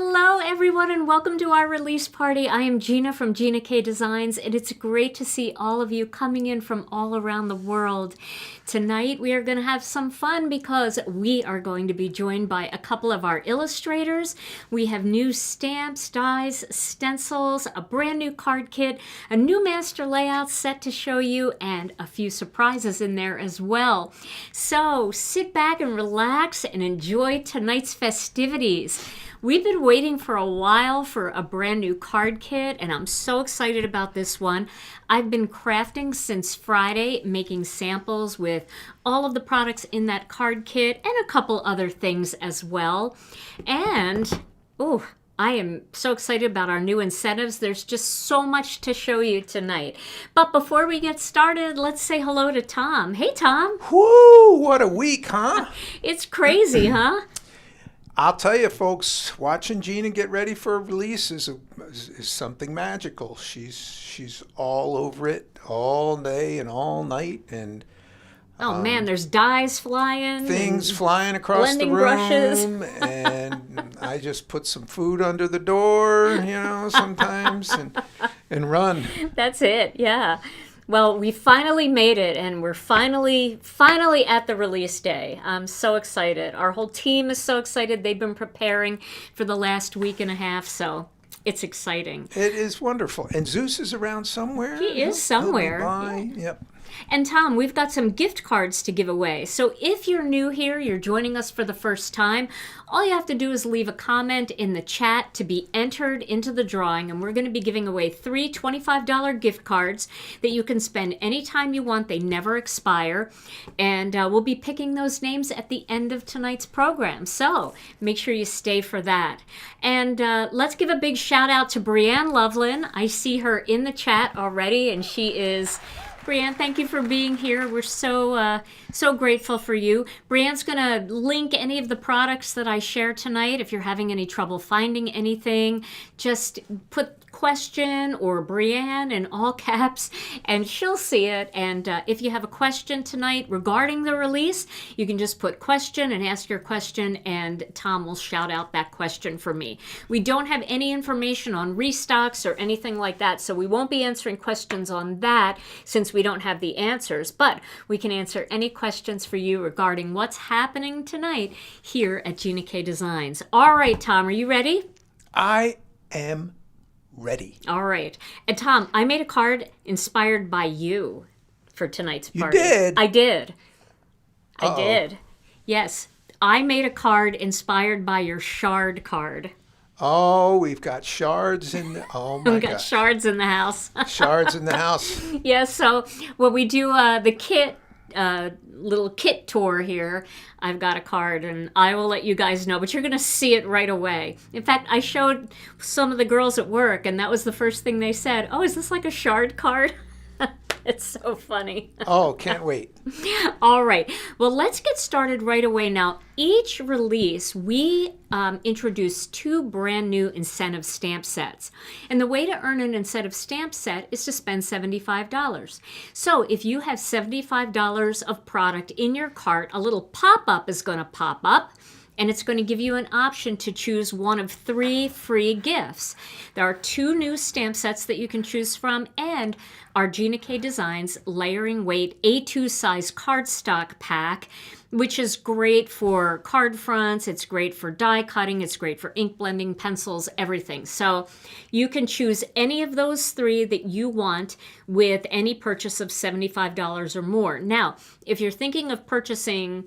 Hello everyone and welcome to our release party. I am Gina from Gina K Designs and it's great to see all of you coming in from all around the world. Tonight we are going to have some fun because we are going to be joined by a couple of our illustrators. We have new stamps, dies, stencils, a brand new card kit, a new master layout set to show you, and a few surprises in there as well. So sit back and relax and enjoy tonight's festivities. We've been waiting for a while for a brand new card kit, and I'm so excited about this one. I've been crafting since Friday, making samples with all of the products in that card kit and a couple other things as well. And, I am so excited about our new incentives. There's just so much to show you tonight. But before we get started, let's say hello to Tom. Hey, Tom. Whoo, what a week, huh? It's crazy, huh? I'll tell you, folks, watching Gina get ready for a release is something magical. She's all over it all day and all night, and man, there's dies flying, things flying across the room, brushes. And I just put some food under the door, sometimes, and run. That's it, yeah. Well, we finally made it, and we're finally at the release day. I'm so excited. Our whole team is so excited. They've been preparing for the last week and a half, so it's exciting. It is wonderful. And Zeus is around somewhere. He is somewhere. Yep. And Tom, we've got some gift cards to give away. So if you're new here, you're joining us for the first time, all you have to do is leave a comment in the chat to be entered into the drawing. And we're going to be giving away 3 $25 gift cards that you can spend anytime you want. They never expire. And we'll be picking those names at the end of tonight's program. So make sure you stay for that. And let's give a big shout out to Brianne Loveland. I see her in the chat already, and she is... Brianne, thank you for being here. We're so grateful for you. Brianne's going to link any of the products that I share tonight. If you're having any trouble finding anything, just put question or Brianne in all caps and she'll see it. And if you have a question tonight regarding the release, you can just put question and ask your question, and Tom will shout out that question for me. We don't have any information on restocks or anything like that, so we won't be answering questions on that since we don't have the answers, but we can answer any questions for you regarding what's happening tonight here at Gina K Designs. All right, Tom, are you ready? I am ready. All right. And Tom, I made a card inspired by you for tonight's party. You did? I did. I did. Yes. I made a card inspired by your shard card. Oh, we've got shards in the... Oh, my God. We've got shards in the house. Shards in the house. Yes, so when we do the kit, little kit tour here, I've got a card, and I will let you guys know, but you're going to see it right away. In fact, I showed some of the girls at work, and that was the first thing they said. Oh, is this like a shard card? It's so funny. Oh, can't wait. All right. Well, let's get started right away now. Each release, we introduce 2 brand new incentive stamp sets. And the way to earn an incentive stamp set is to spend $75. So if you have $75 of product in your cart, a little pop-up is going to pop up. And it's going to give you an option to choose one of 3 free gifts. There are 2 new stamp sets that you can choose from, and our Gina K Designs layering weight A2 size cardstock pack, which is great for card fronts, it's great for die cutting, it's great for ink blending, pencils, everything. So you can choose any of those 3 that you want with any purchase of $75 or more. Now, if you're thinking of purchasing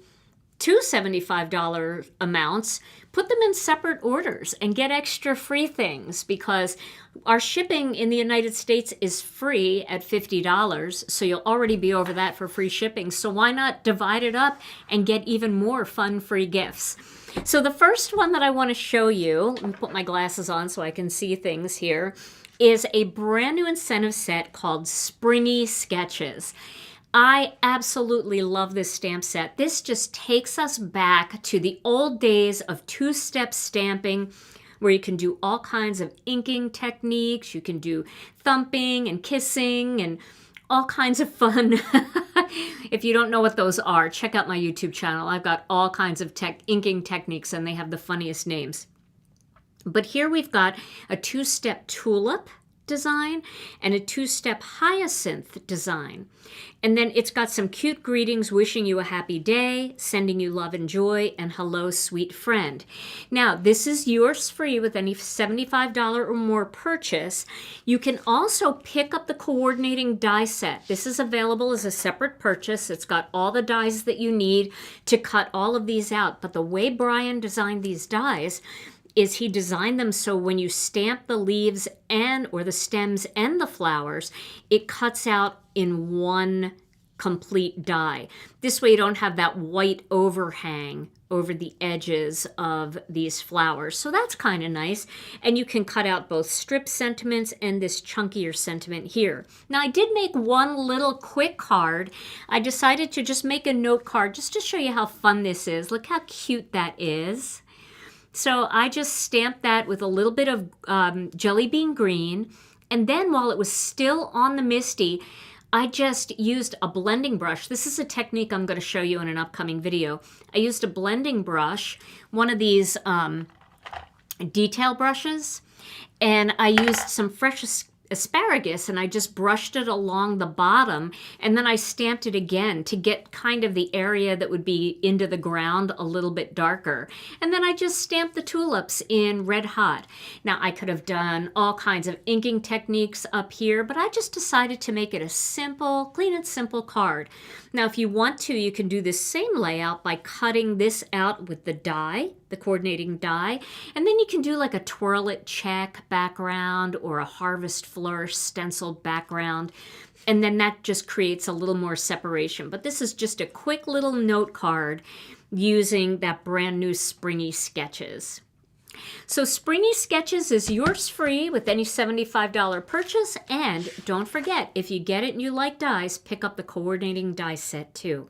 2 $75 amounts, put them in separate orders and get extra free things, because our shipping in the United States is free at $50, so you'll already be over that for free shipping. So why not divide it up and get even more fun free gifts? So the first one that I want to show you, let me put my glasses on so I can see things here, is a brand new incentive set called Springy Sketches. I absolutely love this stamp set. This just takes us back to the old days of 2-step stamping, where you can do all kinds of inking techniques. You can do thumping and kissing and all kinds of fun. If you don't know what those are, check out my YouTube channel. I've got all kinds of inking techniques, and they have the funniest names. But here we've got a 2-step tulip design and a 2-step hyacinth design. And then it's got some cute greetings, wishing you a happy day, sending you love and joy, and hello, sweet friend. Now, this is yours free with any $75 or more purchase. You can also pick up the coordinating die set. This is available as a separate purchase. It's got all the dies that you need to cut all of these out. But the way Brian designed these dies is he designed them so when you stamp the leaves or the stems and the flowers, it cuts out in one complete die. This way you don't have that white overhang over the edges of these flowers. So that's kind of nice. And you can cut out both strip sentiments and this chunkier sentiment here. Now I did make one little quick card. I decided to just make a note card just to show you how fun this is. Look how cute that is. So I just stamped that with a little bit of jelly bean green. And then while it was still on the MISTI, I just used a blending brush. This is a technique I'm going to show you in an upcoming video. I used a blending brush, one of these detail brushes, and I used some fresh asparagus and I just brushed it along the bottom, and then I stamped it again to get kind of the area that would be into the ground a little bit darker. And then I just stamped the tulips in red hot. Now I could have done all kinds of inking techniques up here, but I just decided to make it a simple, clean and simple card. Now if you want to, you can do this same layout by cutting this out with the die, the coordinating die, and then you can do like a twirl it check background or a harvest flourish stenciled background, and then that just creates a little more separation. But this is just a quick little note card using that brand new Springy Sketches. So Springy Sketches is yours free with any $75 purchase, and don't forget, if you get it and you like dies, pick up the coordinating die set too.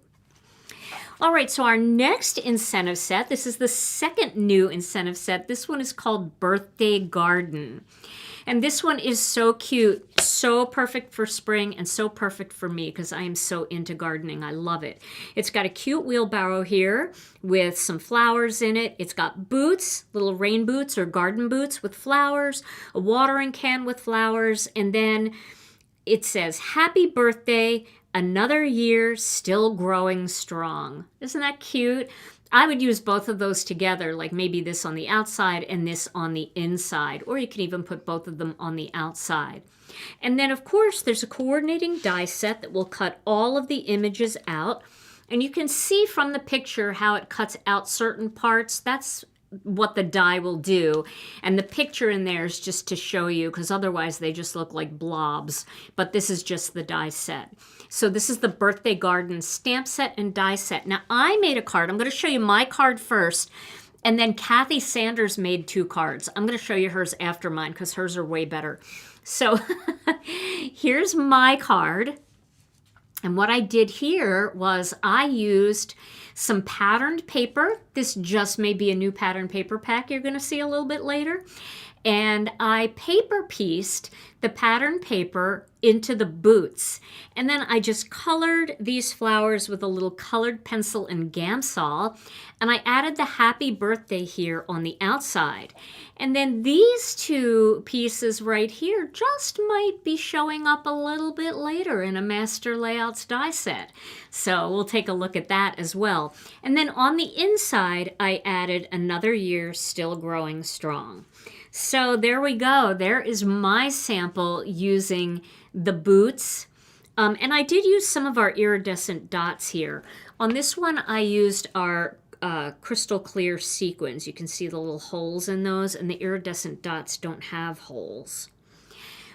All right, so our next incentive set, this is the second new incentive set. This one is called Birthday Garden. And this one is so cute, so perfect for spring and so perfect for me because I am so into gardening. I love it. It's got a cute wheelbarrow here with some flowers in it. It's got boots, little rain boots or garden boots with flowers, a watering can with flowers, and then it says, "Happy birthday, another year still growing strong." Isn't that cute? I would use both of those together, like maybe this on the outside and this on the inside, or you can even put both of them on the outside. And then, of course, there's a coordinating die set that will cut all of the images out. And you can see from the picture how it cuts out certain parts. That's what the die will do. And the picture in there is just to show you, because otherwise they just look like blobs. But this is just the die set. So this is the Birthday Garden stamp set and die set. Now I made a card. I'm going to show you my card first. And then Kathy Sanders made 2 cards. I'm going to show you hers after mine because hers are way better. So here's my card. And what I did here was I used some patterned paper. This just may be a new pattern paper pack you're going to see a little bit later. And I paper pieced the pattern paper into the boots. And then I just colored these flowers with a little colored pencil and Gamsol. And I added the happy birthday here on the outside. And then these 2 pieces right here just might be showing up a little bit later in a Master Layouts die set. So we'll take a look at that as well. And then on the inside, I added another year still growing strong. So there we go. There is my sample using the boots. And I did use some of our iridescent dots here. On this one, I used our crystal clear sequins. You can see the little holes in those, and the iridescent dots don't have holes.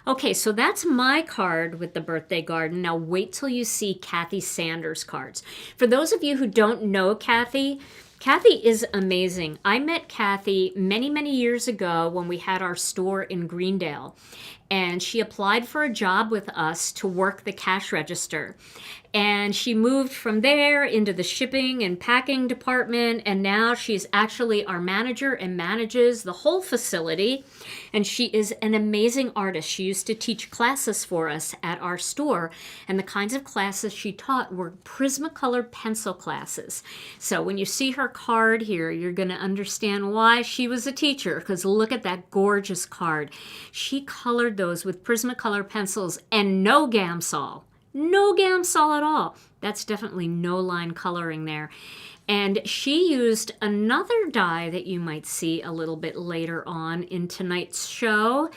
Okay, so that's my card with the Birthday Garden. Now wait till you see Kathy Sanders' cards. For those of you who don't know Kathy, Kathy is amazing. I met Kathy many, many years ago when we had our store in Greendale, and she applied for a job with us to work the cash register. And she moved from there into the shipping and packing department, and now she's actually our manager and manages the whole facility. And she is an amazing artist. She used to teach classes for us at our store, and the kinds of classes she taught were Prismacolor pencil classes. So when you see her card here, you're going to understand why she was a teacher, because look at that gorgeous card. She colored those with Prismacolor pencils and no Gamsol. No Gamsol at all. That's definitely no line coloring there. And she used another die that you might see a little bit later on in tonight's show.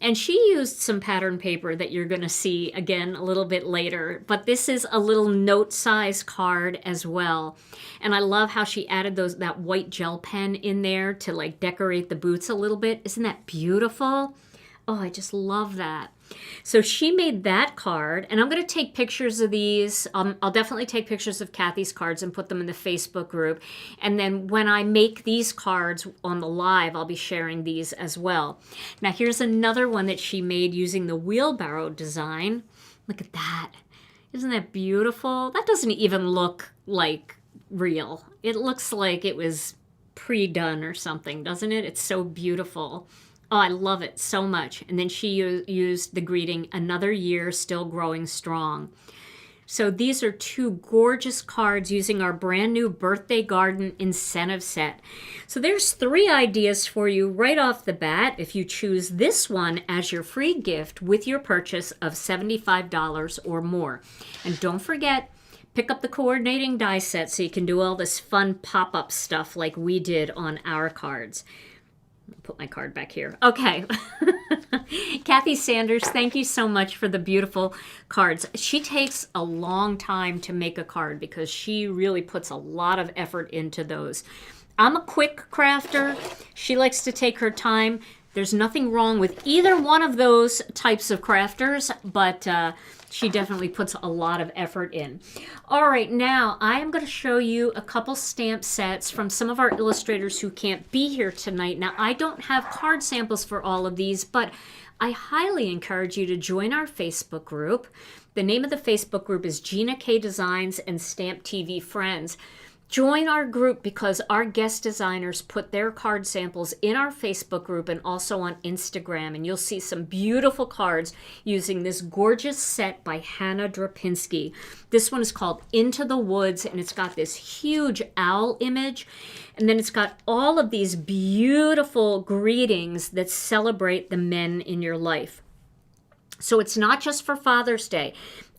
And she used some pattern paper that you're going to see again a little bit later. But this is a little note size card as well. And I love how she added that white gel pen in there to like decorate the boots a little bit. Isn't that beautiful? Oh, I just love that. So she made that card, and I'm going to take pictures of these. I'll definitely take pictures of Kathy's cards and put them in the Facebook group. And then when I make these cards on the live, I'll be sharing these as well. Now here's another one that she made using the wheelbarrow design. Look at that. Isn't that beautiful? That doesn't even look like real. It looks like it was pre-done or something, doesn't it? It's so beautiful. Oh, I love it so much. And then she used the greeting, "Another year, still growing strong." So these are two gorgeous cards using our brand new Birthday Garden incentive set. So there's 3 ideas for you right off the bat if you choose this one as your free gift with your purchase of $75 or more. And don't forget, pick up the coordinating die set so you can do all this fun pop-up stuff like we did on our cards. I'll put my card back here. Okay. Kathy Sanders, thank you so much for the beautiful cards. She takes a long time to make a card because she really puts a lot of effort into those. I'm a quick crafter. She likes to take her time. There's nothing wrong with either one of those types of crafters, but she definitely puts a lot of effort in. All right, now I am going to show you a couple stamp sets from some of our illustrators who can't be here tonight. Now, I don't have card samples for all of these, but I highly encourage you to join our Facebook group. The name of the Facebook group is Gina K Designs and Stamp TV Friends. Join our group because our guest designers put their card samples in our Facebook group and also on Instagram. And you'll see some beautiful cards using this gorgeous set by Hannah Drapinski. This one is called Into the Woods, and it's got this huge owl image. And then it's got all of these beautiful greetings that celebrate the men in your life. So it's not just for Father's Day.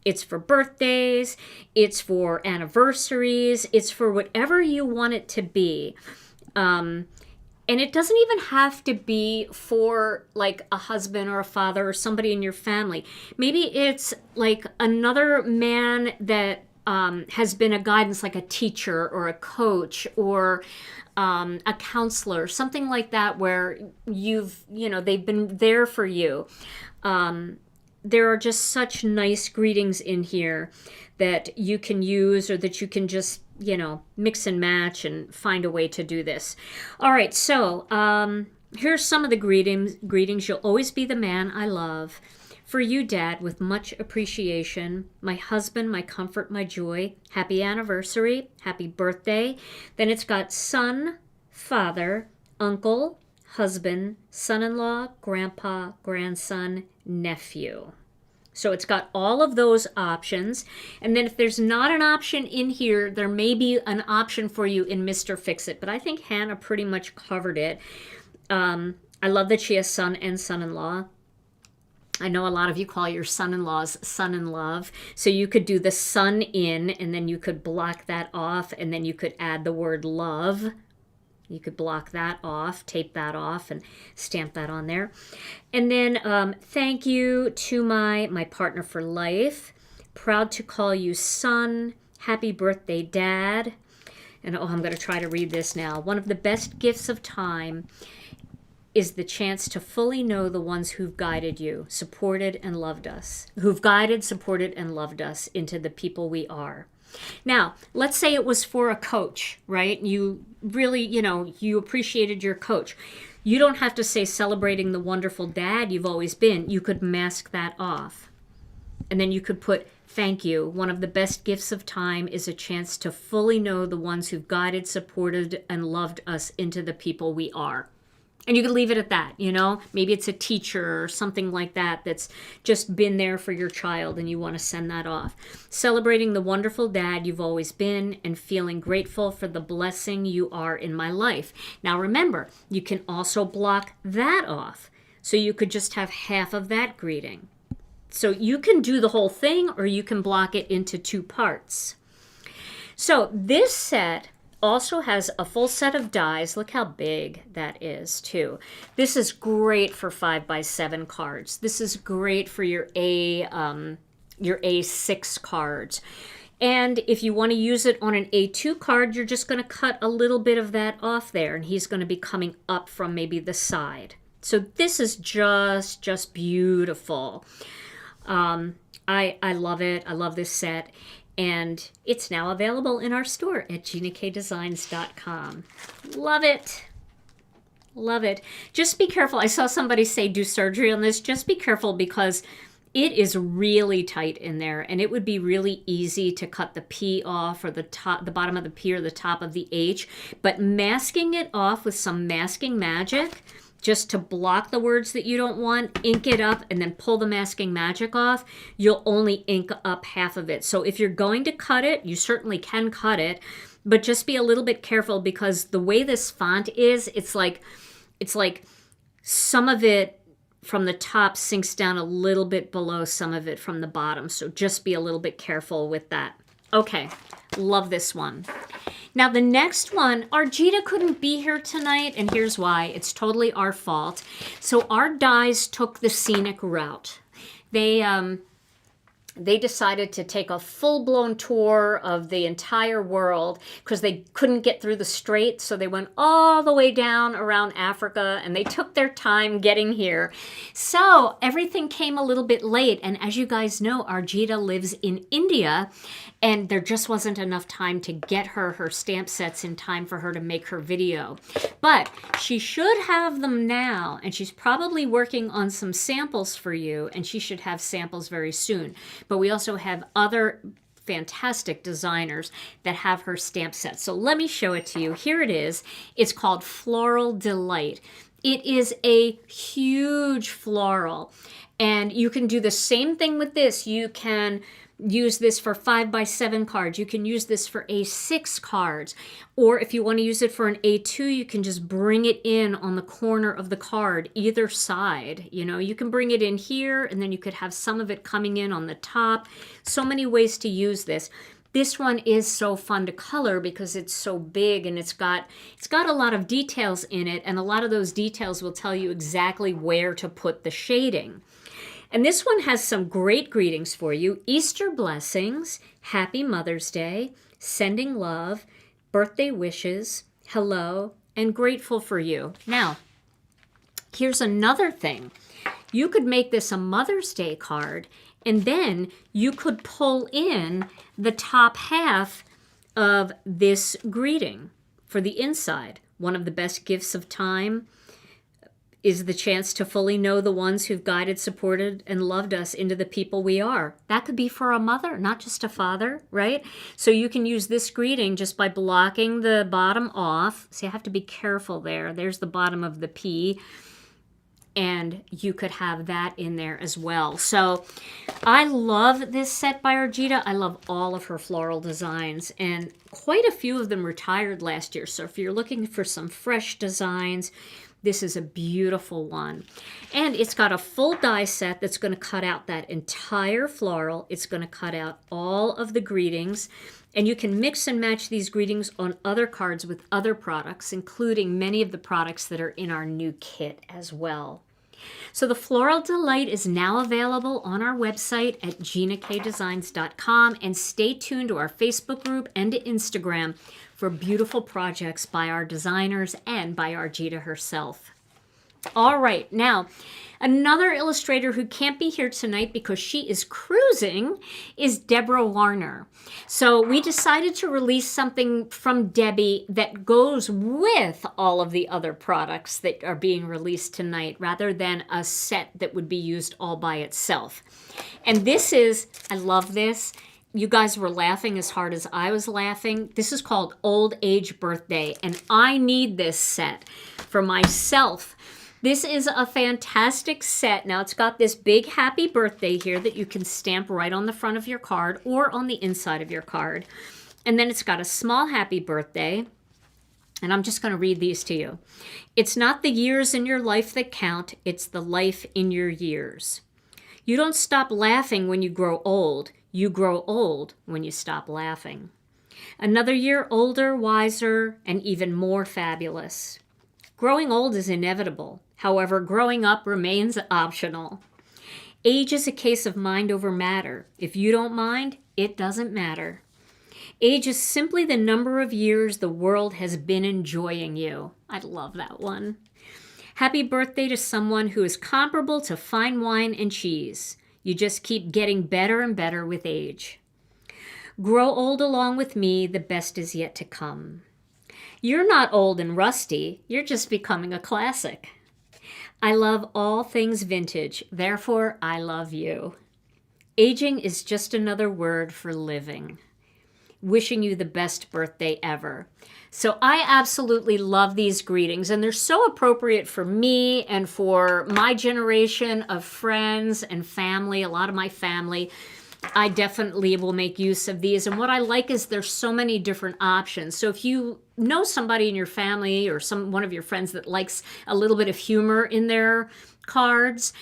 It's for birthdays, it's for anniversaries, it's for whatever you want it to be. And it doesn't even have to be for like a husband or a father or somebody in your family. Maybe it's like another man that has been a guidance, like a teacher or a coach or a counselor, something like that, where they've been there for you. There are just such nice greetings in here that you can use or that you can just, mix and match and find a way to do this. All right, so here's some of the greetings. You'll always be the man I love. For you, Dad, with much appreciation. My husband, my comfort, my joy. Happy anniversary. Happy birthday. Then it's got son, father, uncle, husband, son-in-law, grandpa, grandson, nephew. So it's got all of those options. And then if there's not an option in here, there may be an option for you in Mr. Fix-It. But I think Hannah pretty much covered it. I love that she has son and son-in-law. I know a lot of you call your son-in-laws son-in-love. So you could do the son in, and then you could block that off, and then you could add the word love. You could block that off, tape that off, and stamp that on there. And then thank you to my partner for life. Proud to call you son. Happy birthday, Dad. And I'm going to try to read this now. One of the best gifts of time is the chance to fully know the ones who've guided you, supported, and loved us. Who've guided, supported, and loved us into the people we are. Now, let's say it was for a coach, right? You really, you appreciated your coach. You don't have to say celebrating the wonderful dad you've always been. You could mask that off. And then you could put Thank you. One of the best gifts of time is a chance to fully know the ones who've guided, supported, and loved us into the people we are. And you could leave it at that, you know? Maybe it's a teacher or something like that that's just been there for your child and you want to send that off. Celebrating the wonderful dad you've always been and feeling grateful for the blessing you are in my life. Now remember, you can also block that off. So you could just have half of that greeting. So you can do the whole thing or you can block it into 2 parts. So this set also has a full set of dies. Look how big that is too. This is great for 5x7 cards. This is great for your A6 cards. And if you want to use it on an A2 card, you're just going to cut a little bit of that off there, and he's going to be coming up from maybe the side. So this is just beautiful. I love it. I love this set. And it's now available in our store at GinaKDesigns.com. Love it. Love it. Just be careful. I saw somebody say do surgery on this. Just be careful because it is really tight in there, and it would be really easy to cut the P off or the bottom of the P or the top of the H. But masking it off with some masking magic, just to block the words that you don't want, ink it up, and then pull the masking magic off, you'll only ink up half of it. So if you're going to cut it, you certainly can cut it, but just be a little bit careful because the way this font is, it's like some of it from the top sinks down a little bit below some of it from the bottom. So just be a little bit careful with that. Okay, love this one. Now the next one, our Gina couldn't be here tonight, and here's why. It's totally our fault. So our dies took the scenic route. They decided to take a full-blown tour of the entire world because they couldn't get through the strait, so they went all the way down around Africa, and they took their time getting here. So everything came a little bit late, and as you guys know, our Gina lives in India, and there just wasn't enough time to get her stamp sets in time for her to make her video. But she should have them now, and she's probably working on some samples for you, and she should have samples very soon. But we also have other fantastic designers that have her stamp set. So let me show it to you. Here it is. It's called Floral Delight. It is a huge floral. And you can do the same thing with this. You can use this for 5x7 cards. You can use this for A6 cards. Or if you want to use it for an A2, you can just bring it in on the corner of the card, either side. You know, you can bring it in here, and then you could have some of it coming in on the top. So many ways to use this. This one is so fun to color because it's so big and it's got a lot of details in it, and a lot of those details will tell you exactly where to put the shading. And this one has some great greetings for you. Easter blessings, Happy Mother's Day, sending love, birthday wishes, hello, and grateful for you. Now, here's another thing. You could make this a Mother's Day card, and then you could pull in the top half of this greeting for the inside. One of the best gifts of time is the chance to fully know the ones who've guided, supported, and loved us into the people we are. That could be for a mother, not just a father, right? So you can use this greeting just by blocking the bottom off. See, I have to be careful there. There's the bottom of the P. And you could have that in there as well. So I love this set by Argita. I love all of her floral designs, and quite a few of them retired last year. So if you're looking for some fresh designs, this is a beautiful one. And it's got a full die set that's going to cut out that entire floral. It's going to cut out all of the greetings. And you can mix and match these greetings on other cards with other products, including many of the products that are in our new kit as well. So the Floral Delight is now available on our website at GinaKDesigns.com, and stay tuned to our Facebook group and to Instagram for beautiful projects by our designers and by Argita herself. All right, now Another illustrator who can't be here tonight because she is cruising is Deborah Warner. So we decided to release something from Debbie that goes with all of the other products that are being released tonight rather than a set that would be used all by itself. And this is, I love this. You guys were laughing as hard as I was laughing. This is called Old Age Birthday, and I need this set for myself. This is a fantastic set. Now, it's got this big happy birthday here that you can stamp right on the front of your card or on the inside of your card. And then it's got a small happy birthday. And I'm just going to read these to you. It's not the years in your life that count. It's the life in your years. You don't stop laughing when you grow old. You grow old when you stop laughing. Another year older, wiser, and even more fabulous. Growing old is inevitable. However, growing up remains optional. Age is a case of mind over matter. If you don't mind, it doesn't matter. Age is simply the number of years the world has been enjoying you. I love that one. Happy birthday to someone who is comparable to fine wine and cheese. You just keep getting better and better with age. Grow old along with me, the best is yet to come. You're not old and rusty, you're just becoming a classic. I love all things vintage, therefore I love you. Aging is just another word for living. Wishing you the best birthday ever. So I absolutely love these greetings, and they're so appropriate for me and for my generation of friends and family, a lot of my family. I definitely will make use of these. And what I like is there's so many different options. So if you know somebody in your family or one of your friends that likes a little bit of humor in their cards,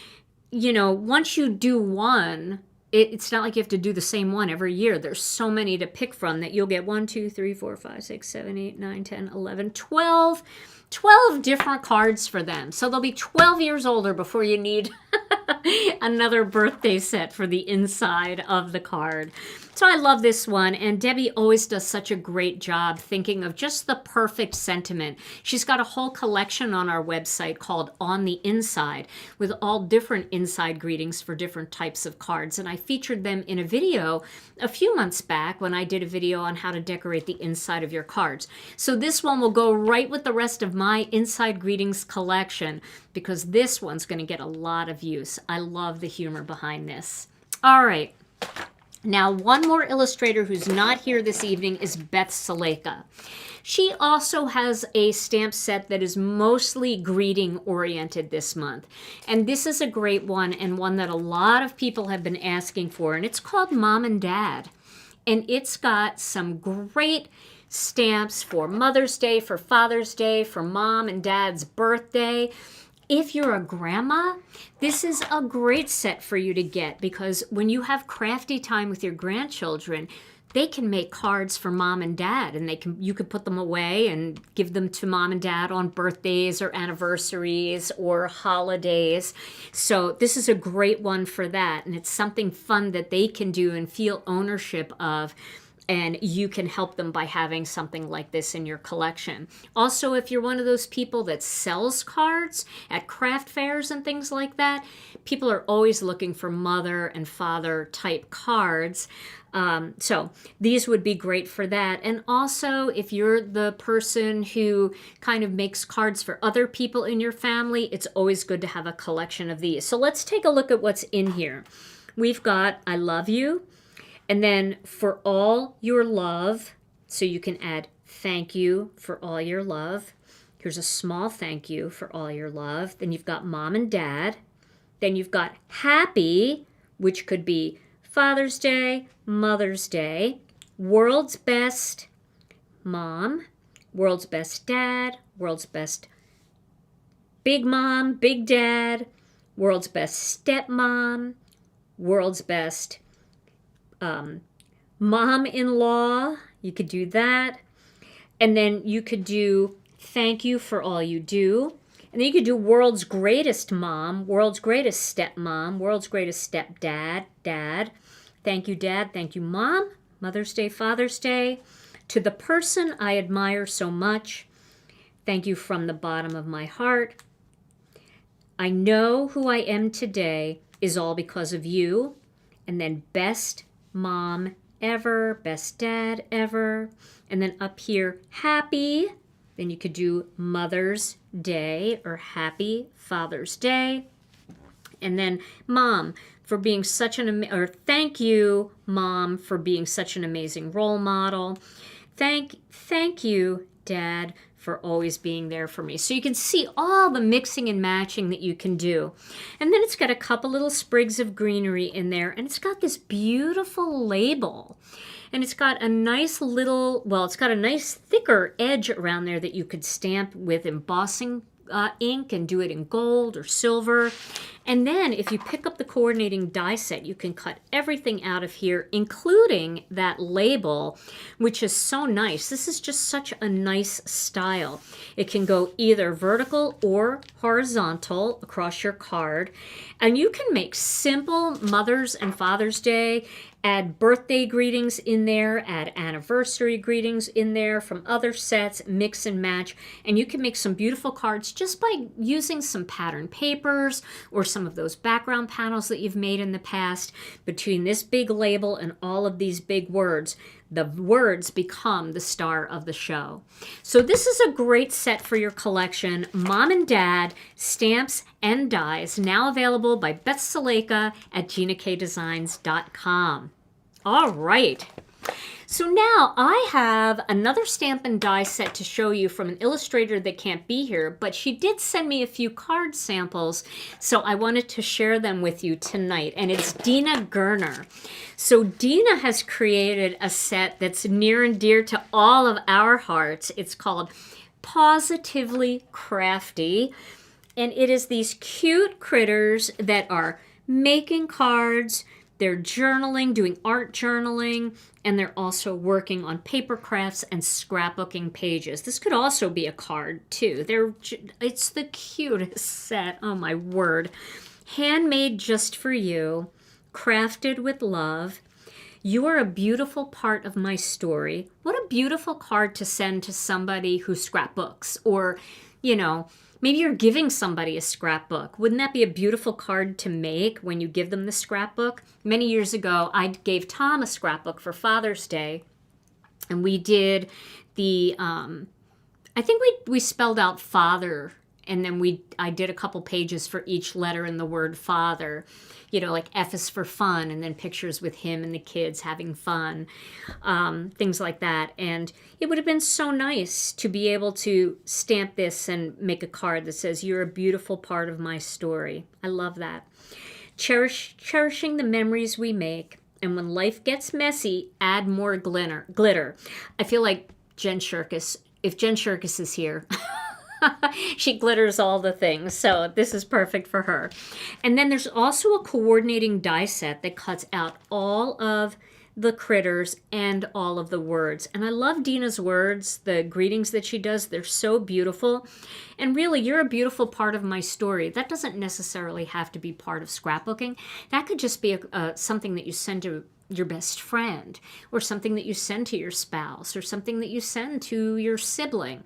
once you do one, it's not like you have to do the same one every year. There's so many to pick from that you'll get 1, 2, 3, 4, 5, 6, 7, 8, 9, 10, 11, 12 different cards for them. So they'll be 12 years older before you need another birthday set for the inside of the card. So I love this one, and Debbie always does such a great job thinking of just the perfect sentiment. She's got a whole collection on our website called On the Inside with all different inside greetings for different types of cards, and I featured them in a video a few months back when I did a video on how to decorate the inside of your cards. So this one will go right with the rest of my inside greetings collection because this one's going to get a lot of use. I love the humor behind this. All right. Now, one more illustrator who's not here this evening is Beth Saleka. She also has a stamp set that is mostly greeting oriented this month. And this is a great one and one that a lot of people have been asking for. And it's called Mom and Dad. And it's got some great stamps for Mother's Day, for Father's Day, for Mom and Dad's birthday. If you're a grandma, this is a great set for you to get because when you have crafty time with your grandchildren, they can make cards for Mom and Dad, and you could put them away and give them to Mom and Dad on birthdays or anniversaries or holidays. So this is a great one for that, and it's something fun that they can do and feel ownership of. And you can help them by having something like this in your collection. Also, if you're one of those people that sells cards at craft fairs and things like that, people are always looking for mother and father type cards. So these would be great for that. And also, if you're the person who kind of makes cards for other people in your family, it's always good to have a collection of these. So let's take a look at what's in here. We've got I love you. And then for all your love, so you can add thank you for all your love. Here's a small thank you for all your love. Then you've got Mom and Dad. Then you've got happy, which could be Father's Day, Mother's Day, World's Best Mom, World's Best Dad, World's Best Big Mom, Big Dad, World's Best Stepmom, World's Best mom-in-law. You could do that. And then you could do thank you for all you do. And then you could do world's greatest mom, world's greatest stepmom, world's greatest stepdad, dad. Thank you, Dad. Thank you, Mom. Mother's Day, Father's Day. To the person I admire so much, thank you from the bottom of my heart. I know who I am today is all because of you. And then best mom ever, best dad ever. And then up here, happy. Then you could do Mother's Day or Happy Father's Day. And then mom for being such or thank you, mom, for being such an amazing role model. Thank you, dad, for always being there for me. So you can see all the mixing and matching that you can do. And then it's got a couple little sprigs of greenery in there, and it's got this beautiful label. And it's got a nice little, well, it's got a nice thicker edge around there that you could stamp with embossing ink and do it in gold or silver. And then if you pick up the coordinating die set, you can cut everything out of here, including that label, which is so nice. This is just such a nice style. It can go either vertical or horizontal across your card. And you can make simple Mother's and Father's Day, add birthday greetings in there, add anniversary greetings in there from other sets, mix and match, and you can make some beautiful cards just by using some pattern papers or some of those background panels that you've made in the past. Between this big label and all of these big words, the words become the star of the show. So this is a great set for your collection. Mom and Dad Stamps and Dies, now available by Beth Saleka at GinaKDesigns.com. All right. So now I have another stamp and die set to show you from an illustrator that can't be here, but she did send me a few card samples, so I wanted to share them with you tonight, and it's Dina Gerner. So Dina has created a set that's near and dear to all of our hearts. It's called Positively Crafty, and it is these cute critters that are making cards, they're journaling, doing art journaling, and they're also working on paper crafts and scrapbooking pages. This could also be a card, too. It's the cutest set. Oh, my word. Handmade just for you, crafted with love. You are a beautiful part of my story. What a beautiful card to send to somebody who scrapbooks, or, you know, maybe you're giving somebody a scrapbook. Wouldn't that be a beautiful card to make when you give them the scrapbook? Many years ago, I gave Tom a scrapbook for Father's Day, and we did the, I think we spelled out father, and then I did a couple pages for each letter in the word father. You know, like F is for fun, and then pictures with him and the kids having fun, things like that. And it would have been so nice to be able to stamp this and make a card that says, you're a beautiful part of my story. I love that. Cherishing the memories we make, and when life gets messy, add more glitter. I feel like Jen Shirkus, if Jen Shirkus is here... She glitters all the things, so this is perfect for her. And then there's also a coordinating die set that cuts out all of the critters and all of the words. And I love Dina's words, the greetings that she does. They're so beautiful. And really, you're a beautiful part of my story. That doesn't necessarily have to be part of scrapbooking. That could just be something that you send to your best friend, or something that you send to your spouse, or something that you send to your sibling.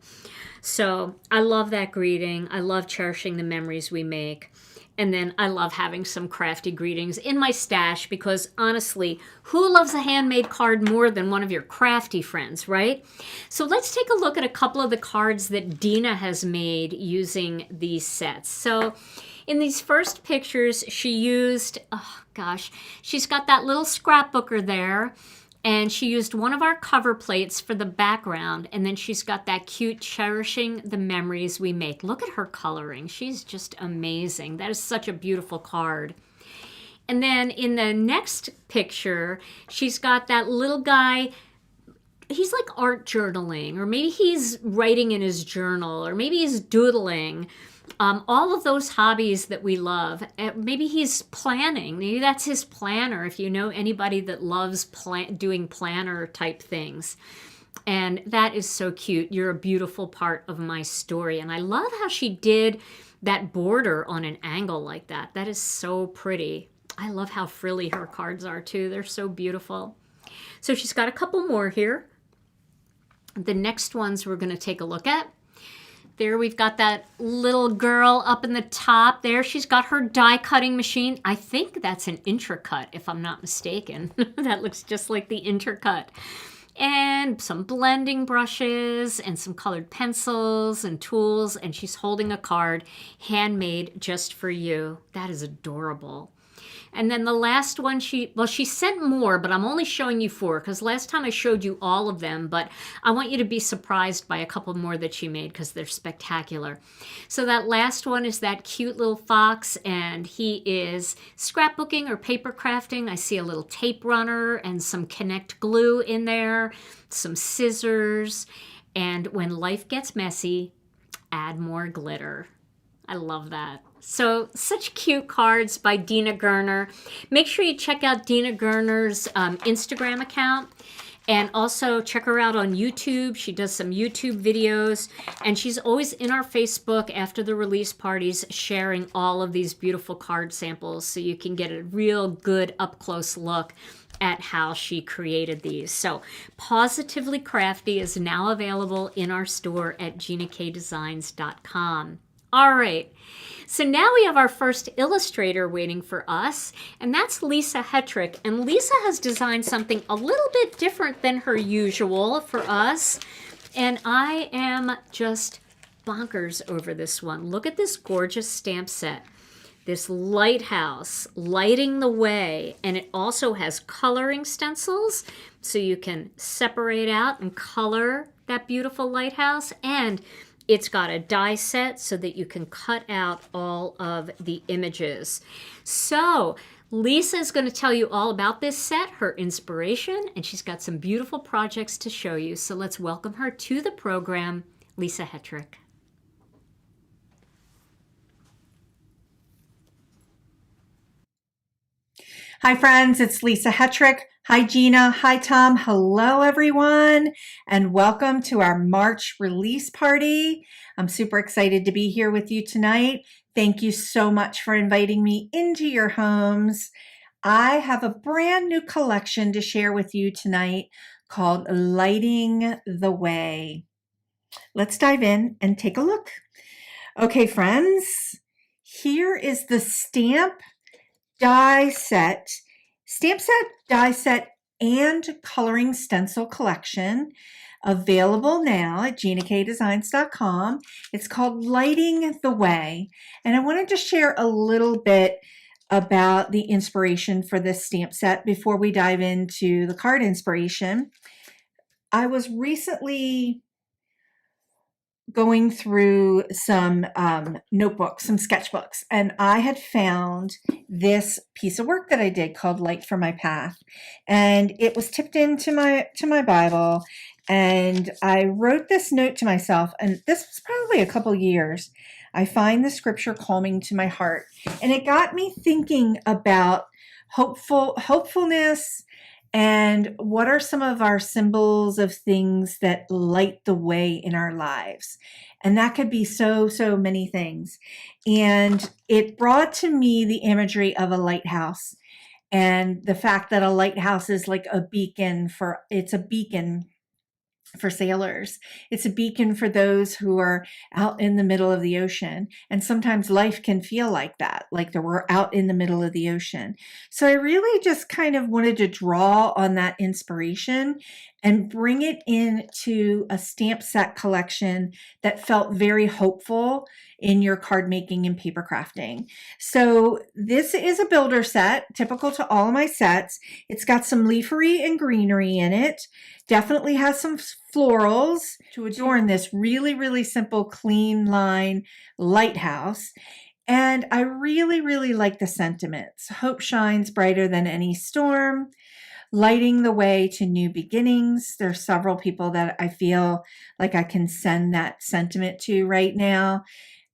So I love that greeting. I love cherishing the memories we make. And then I love having some crafty greetings in my stash, because honestly, who loves a handmade card more than one of your crafty friends, right? So let's take a look at a couple of the cards that Dina has made using these sets. So in these first pictures, she used, she's got that little scrapbooker there, and she used one of our cover plates for the background, and then she's got that cute cherishing the memories we make. Look at her coloring. She's just amazing. That is such a beautiful card. And then in the next picture, she's got that little guy. He's like art journaling, or maybe he's writing in his journal, or maybe he's doodling. All of those hobbies that we love. Maybe he's planning. Maybe that's his planner, if you know anybody that loves doing planner type things. And that is so cute. You're a beautiful part of my story. And I love how she did that border on an angle like that. That is so pretty. I love how frilly her cards are too. They're so beautiful. So she's got a couple more here. The next ones we're going to take a look at. There we've got that little girl up in the top there. She's got her die cutting machine. I think that's an intercut, if I'm not mistaken. That looks just like the intercut. And some blending brushes and some colored pencils and tools. And she's holding a card, handmade just for you. That is adorable. And then the last one, she sent more, but I'm only showing you 4 because last time I showed you all of them, but I want you to be surprised by a couple more that she made because they're spectacular. So that last one is that cute little fox, and he is scrapbooking or paper crafting. I see a little tape runner and some Connect glue in there, some scissors, and when life gets messy, add more glitter. I love that. So such cute cards by Dina Gerner. Make sure you check out Dina Gerner's Instagram account, and also check her out on YouTube. She does some YouTube videos, and she's always in our Facebook after the release parties sharing all of these beautiful card samples so you can get a real good up-close look at how she created these. So Positively Crafty is now available in our store at ginakdesigns.com. All right, so now we have our first illustrator waiting for us, and that's Lisa Hetrick. And Lisa has designed something a little bit different than her usual for us, and I am just bonkers over this one. Look at this gorgeous stamp set. This lighthouse lighting the way, and it also has coloring stencils, so you can separate out and color that beautiful lighthouse, and it's got a die set so that you can cut out all of the images. So Lisa is going to tell you all about this set, her inspiration, and she's got some beautiful projects to show you. So let's welcome her to the program, Lisa Hetrick. Hi friends, it's Lisa Hetrick. Hi Gina. Hi Tom. Hello everyone, and welcome to our March release party. I'm super excited to be here with you tonight. Thank you so much for inviting me into your homes. I have a brand new collection to share with you tonight called Lighting the Way. Let's dive in and take a look. Okay friends, here is the stamp set, die set, and coloring stencil collection available now at GinaKDesigns.com. It's called Lighting the Way, and I wanted to share a little bit about the inspiration for this stamp set before we dive into the card inspiration. I was recently going through some notebooks, some sketchbooks, and I had found this piece of work that I did called Light for My Path, and it was tipped into my Bible, and I wrote this note to myself, and this was probably a couple years. I find the scripture calming to my heart, and it got me thinking about hopefulness. And what are some of our symbols of things that light the way in our lives? And that could be so many things. And it brought to me the imagery of a lighthouse, and the fact that a lighthouse is like a beacon it's a beacon for sailors. It's a beacon for those who are out in the middle of the ocean. And sometimes life can feel like that, like we're out in the middle of the ocean. So I really just kind of wanted to draw on that inspiration and bring it into a stamp set collection that felt very hopeful in your card making and paper crafting. So this is a builder set, typical to all of my sets. It's got some leafery and greenery in it. Definitely has some florals to adorn this really simple, clean line lighthouse. And I really like the sentiments. Hope shines brighter than any storm, lighting the way to new beginnings. There's several people that I feel like I can send that sentiment to right now,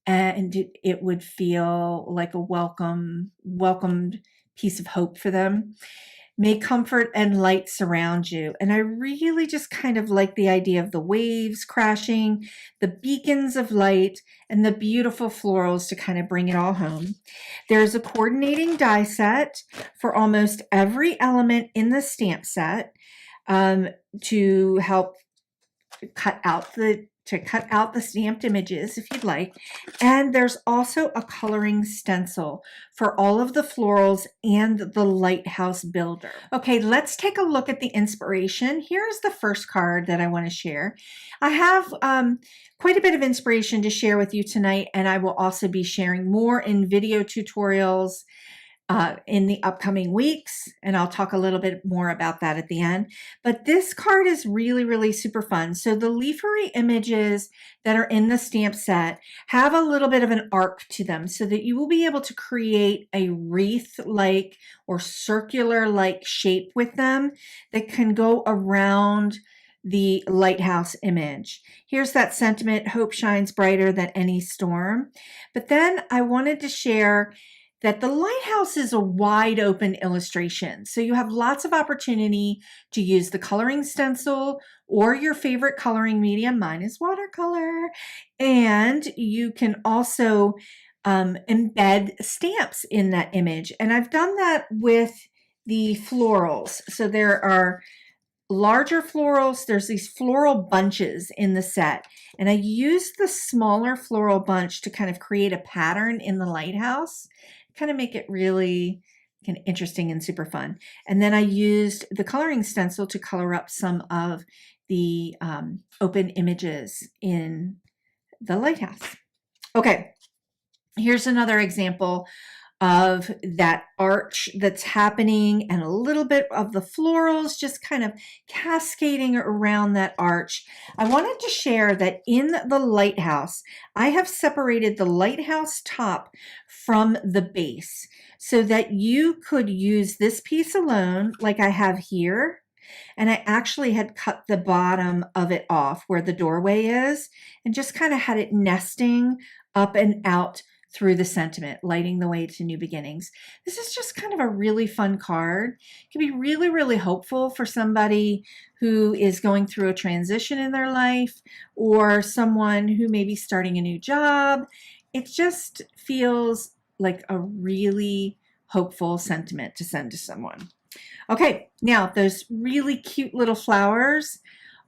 and it would feel like a welcomed piece of hope for them. May comfort and light surround you. And I really just kind of like the idea of the waves crashing, the beacons of light, and the beautiful florals to kind of bring it all home. There's a coordinating die set for almost every element in the stamp set to help cut out the to cut out the stamped images if you'd like. And there's also a coloring stencil for all of the florals and the lighthouse builder. Okay, let's take a look at the inspiration. Here's the first card that I want to share. I have quite a bit of inspiration to share with you tonight, and I will also be sharing more in video tutorials in the upcoming weeks, and I'll talk a little bit more about that at the end. But this card is really, really super fun. So the leafery images that are in the stamp set have a little bit of an arc to them so that you will be able to create a wreath-like or circular-like shape with them that can go around the lighthouse image. Here's that sentiment, hope shines brighter than any storm. But then I wanted to share that the lighthouse is a wide open illustration. So you have lots of opportunity to use the coloring stencil or your favorite coloring medium. Mine is watercolor. And you can also embed stamps in that image. And I've done that with the florals. So there are larger florals. There's these floral bunches in the set. And I used the smaller floral bunch to kind of create a pattern in the lighthouse, kind of make it really kind of interesting and super fun. And then I used the coloring stencil to color up some of the open images in the lighthouse. Okay, here's another example of that arch that's happening and a little bit of the florals just kind of cascading around that arch. I wanted to share that in the lighthouse, I have separated the lighthouse top from the base so that you could use this piece alone like I have here. And I actually had cut the bottom of it off where the doorway is and just kind of had it nesting up and out through the sentiment, lighting the way to new beginnings. This is just kind of a really fun card. It can be really, really hopeful for somebody who is going through a transition in their life or someone who may be starting a new job. It just feels like a really hopeful sentiment to send to someone. Okay, now those really cute little flowers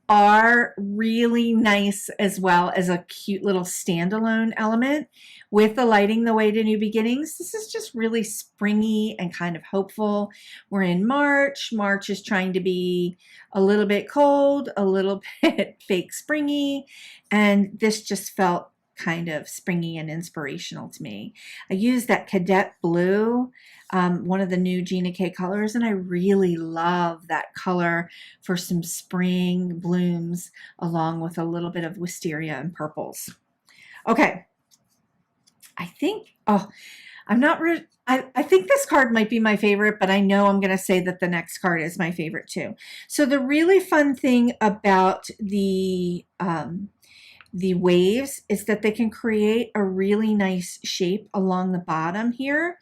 are really nice as well as a cute little standalone element with the lighting the way to new beginnings. This is just really springy and kind of hopeful. We're in March. March is trying to be a little bit cold, a little bit fake springy, and this just felt kind of springy and inspirational to me. I used that cadet blue, one of the new Gina K colors, and I really love that color for some spring blooms along with a little bit of wisteria and purples. Okay, I think, I think this card might be my favorite, but I know I'm going to say that the next card is my favorite too. So the really fun thing about the waves is that they can create a really nice shape along the bottom here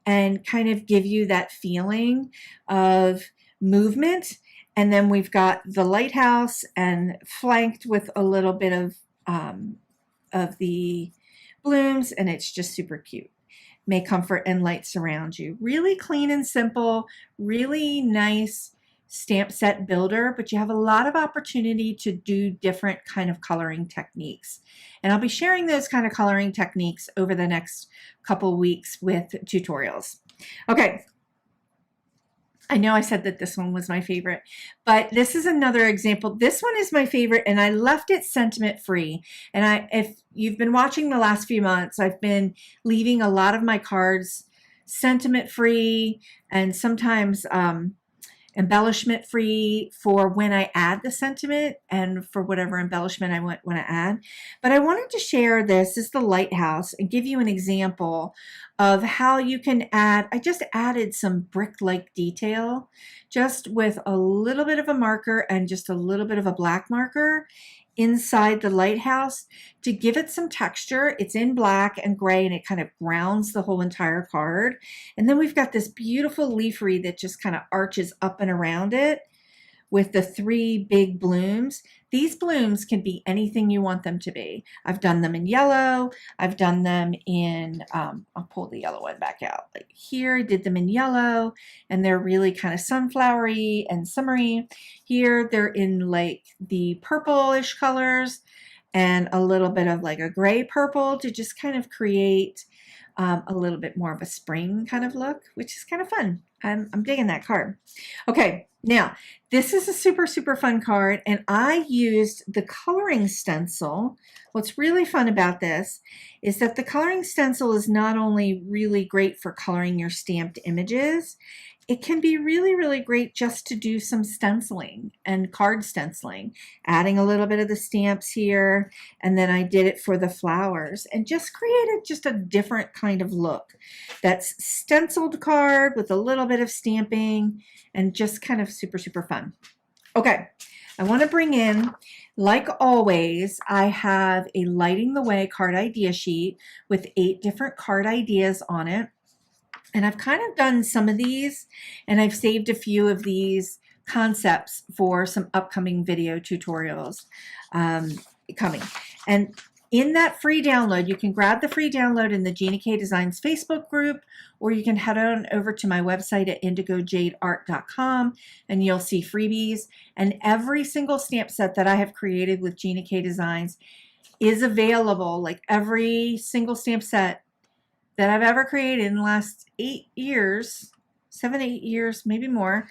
and kind of give you that feeling of movement. And then we've got the lighthouse and flanked with a little bit of the blooms, and it's just super cute. May comfort and light surround you. Really clean and simple, really nice stamp set builder, but you have a lot of opportunity to do different kind of coloring techniques. And I'll be sharing those kind of coloring techniques over the next couple weeks with tutorials. Okay. I know I said that this one was my favorite, but this is another example. This one is my favorite, and I left it sentiment free. And if you've been watching the last few months, I've been leaving a lot of my cards sentiment free and sometimes embellishment free for when I add the sentiment and for whatever embellishment I want to add. But I wanted to share this is the lighthouse and give you an example of how you can add. I just added some brick-like detail just with a little bit of a marker and just a little bit of a black marker inside the lighthouse to give it some texture. It's in black and gray, and it kind of grounds the whole entire card. And then we've got this beautiful leafery that just kind of arches up and around it with the three big blooms. These blooms can be anything you want them to be. I've done them in yellow. I've done them in, I'll pull the yellow one back out. Like here, I did them in yellow, and they're really kind of sunflowery and summery. Here, they're in like the purplish colors. and a little bit of like a gray purple to just kind of create a little bit more of a spring kind of look, which is kind of fun. I'm digging that card. Okay, now this is a super, super fun card, and I used the coloring stencil. What's really fun about this is that the coloring stencil is not only really great for coloring your stamped images, it can be really, really great just to do some stenciling and card stenciling, adding a little bit of the stamps here, and then I did it for the flowers and just created just a different kind of look. That's stenciled card with a little bit of stamping and just kind of super, super fun. Okay, I want to bring in, like always, I have a Lighting the Way card idea sheet with 8 different card ideas on it. And I've kind of done some of these, and I've saved a few of these concepts for some upcoming video tutorials coming. And in that free download, you can grab the free download in the Gina K Designs Facebook group, or you can head on over to my website at indigojadeart.com and you'll see freebies. And every single stamp set that I have created with Gina K Designs is available, like every single stamp set that I've ever created in the last 8 years, 7, 8 years, maybe more,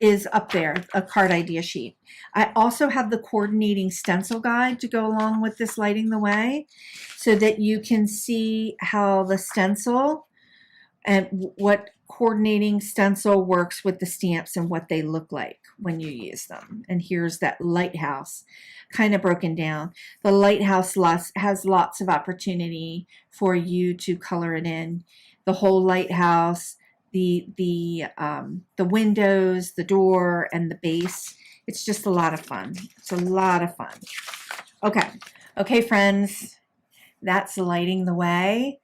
is up there, a card idea sheet. I also have the coordinating stencil guide to go along with this Lighting the Way so that you can see how the stencil and what coordinating stencil works with the stamps and what they look like when you use them. And here's that lighthouse kind of broken down. The lighthouse has lots of opportunity for you to color it in. The whole lighthouse, the windows, the door, and the base. It's just a lot of fun. It's a lot of fun. Okay, friends, that's Lighting the Way.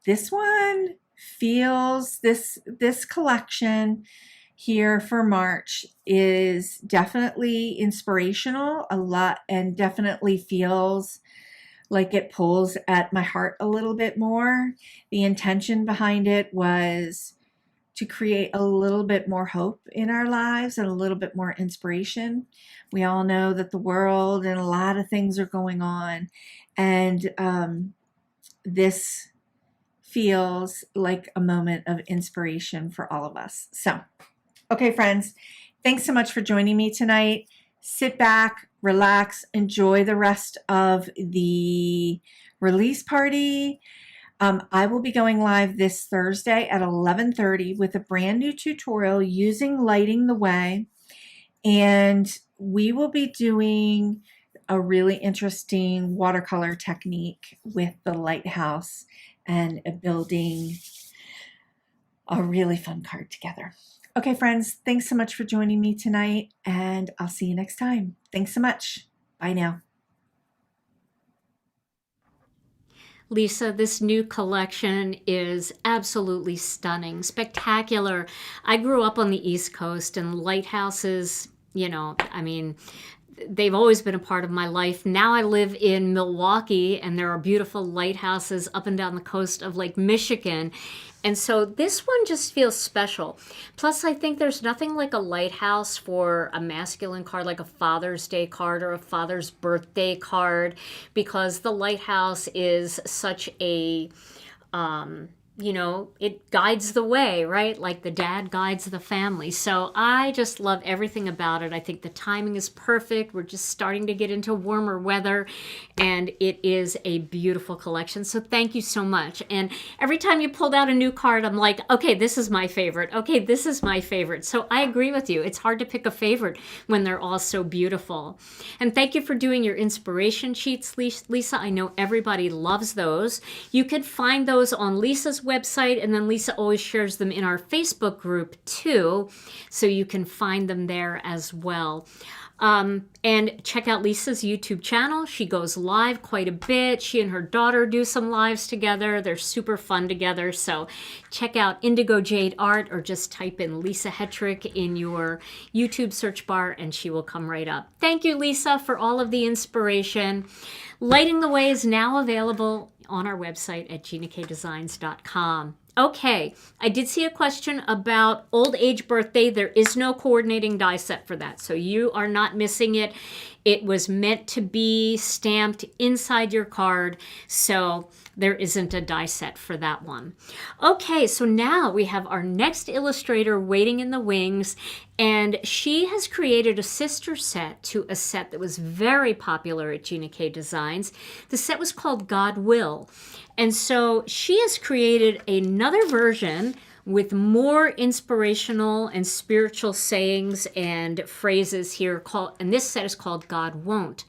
This one feels, this collection here for March is definitely inspirational a lot, and definitely feels like it pulls at my heart a little bit more. The intention behind it was to create a little bit more hope in our lives and a little bit more inspiration. We all know that the world and a lot of things are going on, and this feels like a moment of inspiration for all of us. So, okay, friends, thanks so much for joining me tonight. Sit back, relax, enjoy the rest of the release party. I will be going live this Thursday at 11:30 with a brand new tutorial using Lighting the Way. And we will be doing a really interesting watercolor technique with the lighthouse and building a really fun card together. Okay, friends, thanks so much for joining me tonight, and I'll see you next time. Thanks so much. Bye now. Lisa, this new collection is absolutely stunning, spectacular. I grew up on the East Coast, and lighthouses, you know, I mean, they've always been a part of my life. Now I live in Milwaukee, and there are beautiful lighthouses up and down the coast of Lake Michigan. And so this one just feels special. Plus, I think there's nothing like a lighthouse for a masculine card, like a Father's Day card or a Father's Birthday card, because the lighthouse is such a, you know, it guides the way, right? Like the dad guides the family. So I just love everything about it. I think the timing is perfect. We're just starting to get into warmer weather, and it is a beautiful collection. So thank you so much. And every time you pulled out a new card, I'm like, okay, this is my favorite. Okay, this is my favorite. So I agree with you. It's hard to pick a favorite when they're all so beautiful. And thank you for doing your inspiration sheets, Lisa. I know everybody loves those. You could find those on Lisa's website, and then Lisa always shares them in our Facebook group too, so you can find them there as well. And check out Lisa's YouTube channel. She goes live quite a bit. She and her daughter do some lives together. They're super fun together. So check out Indigo Jade Art, or just type in Lisa Hetrick in your YouTube search bar and she will come right up. Thank you, Lisa, for all of the inspiration. Lighting the Way is now available on our website at ginakdesigns.com. Okay, I did see a question about Old Age Birthday. There is no coordinating die set for that, so you are not missing it. It was meant to be stamped inside your card, so there isn't a die set for that one. Okay, so now we have our next illustrator waiting in the wings, and she has created a sister set to a set that was very popular at Gina K Designs. The set was called God Will. And so she has created another version with more inspirational and spiritual sayings and phrases here, and this set is called God Won't.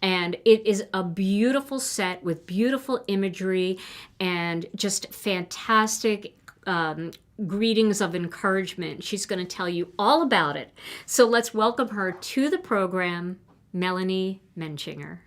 And it is a beautiful set with beautiful imagery and just fantastic greetings of encouragement. She's going to tell you all about it. So let's welcome her to the program, Melanie Menchinger.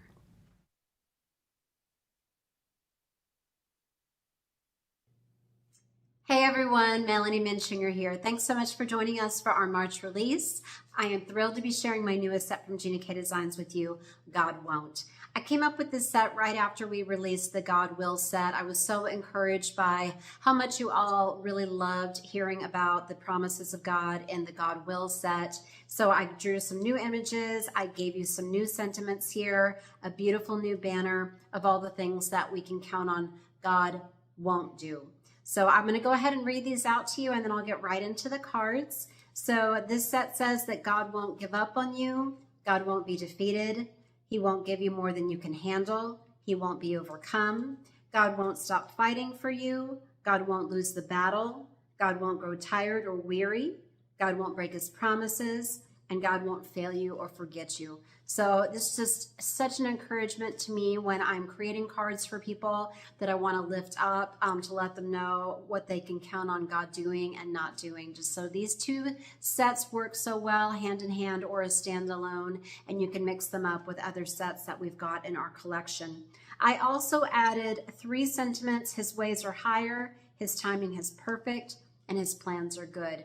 Hey everyone, Melanie Menchinger here. Thanks so much for joining us for our March release. I am thrilled to be sharing my newest set from Gina K Designs with you, God Won't. I came up with this set right after we released the God Will set. I was so encouraged by how much you all really loved hearing about the promises of God in the God Will set. So I drew some new images. I gave you some new sentiments here, a beautiful new banner of all the things that we can count on God won't do. So I'm going to go ahead and read these out to you, and then I'll get right into the cards. So this set says that God won't give up on you. God won't be defeated. He won't give you more than you can handle. He won't be overcome. God won't stop fighting for you. God won't lose the battle. God won't grow tired or weary. God won't break his promises. And God won't fail you or forget you. So this is just such an encouragement to me when I'm creating cards for people that I want to lift up, to let them know what they can count on God doing and not doing. Just so these two sets work so well hand in hand or as standalone, and you can mix them up with other sets that we've got in our collection. I also added 3 sentiments. His ways are higher, his timing is perfect, and his plans are good.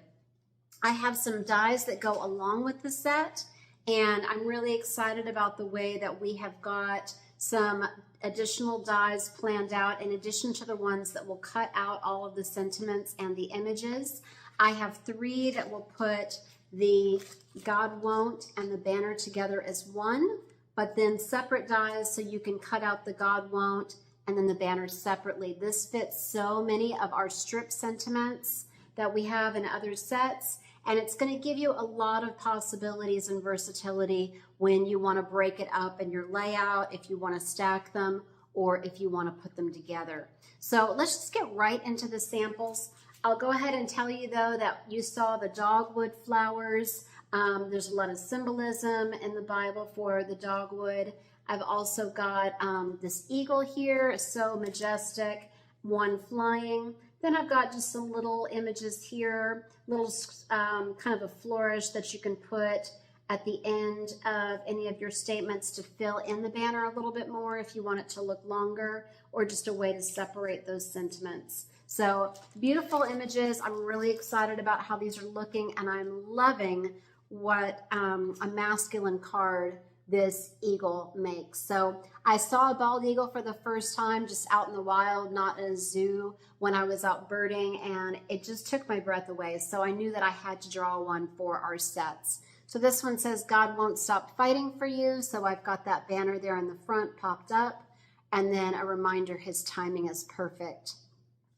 I have some dies that go along with the set, and I'm really excited about the way that we have got some additional dies planned out in addition to the ones that will cut out all of the sentiments and the images. I have 3 that will put the God Won't and the banner together as one, but then separate dies so you can cut out the God Won't and then the banner separately. This fits so many of our strip sentiments that we have in other sets. And it's going to give you a lot of possibilities and versatility when you want to break it up in your layout, if you want to stack them, or if you want to put them together. So let's just get right into the samples. I'll go ahead and tell you, though, that you saw the dogwood flowers. There's a lot of symbolism in the Bible for the dogwood. I've also got this eagle here, so majestic, one flying. Then I've got just some little images here, little kind of a flourish that you can put at the end of any of your statements to fill in the banner a little bit more if you want it to look longer, or just a way to separate those sentiments. So beautiful images. I'm really excited about how these are looking, and I'm loving what a masculine card this eagle makes. So I saw a bald eagle for the first time just out in the wild, not in a zoo, when I was out birding, and it just took my breath away. So I knew that I had to draw one for our sets. So this one says, God won't stop fighting for you. So I've got that banner there in the front popped up, and then a reminder, his timing is perfect.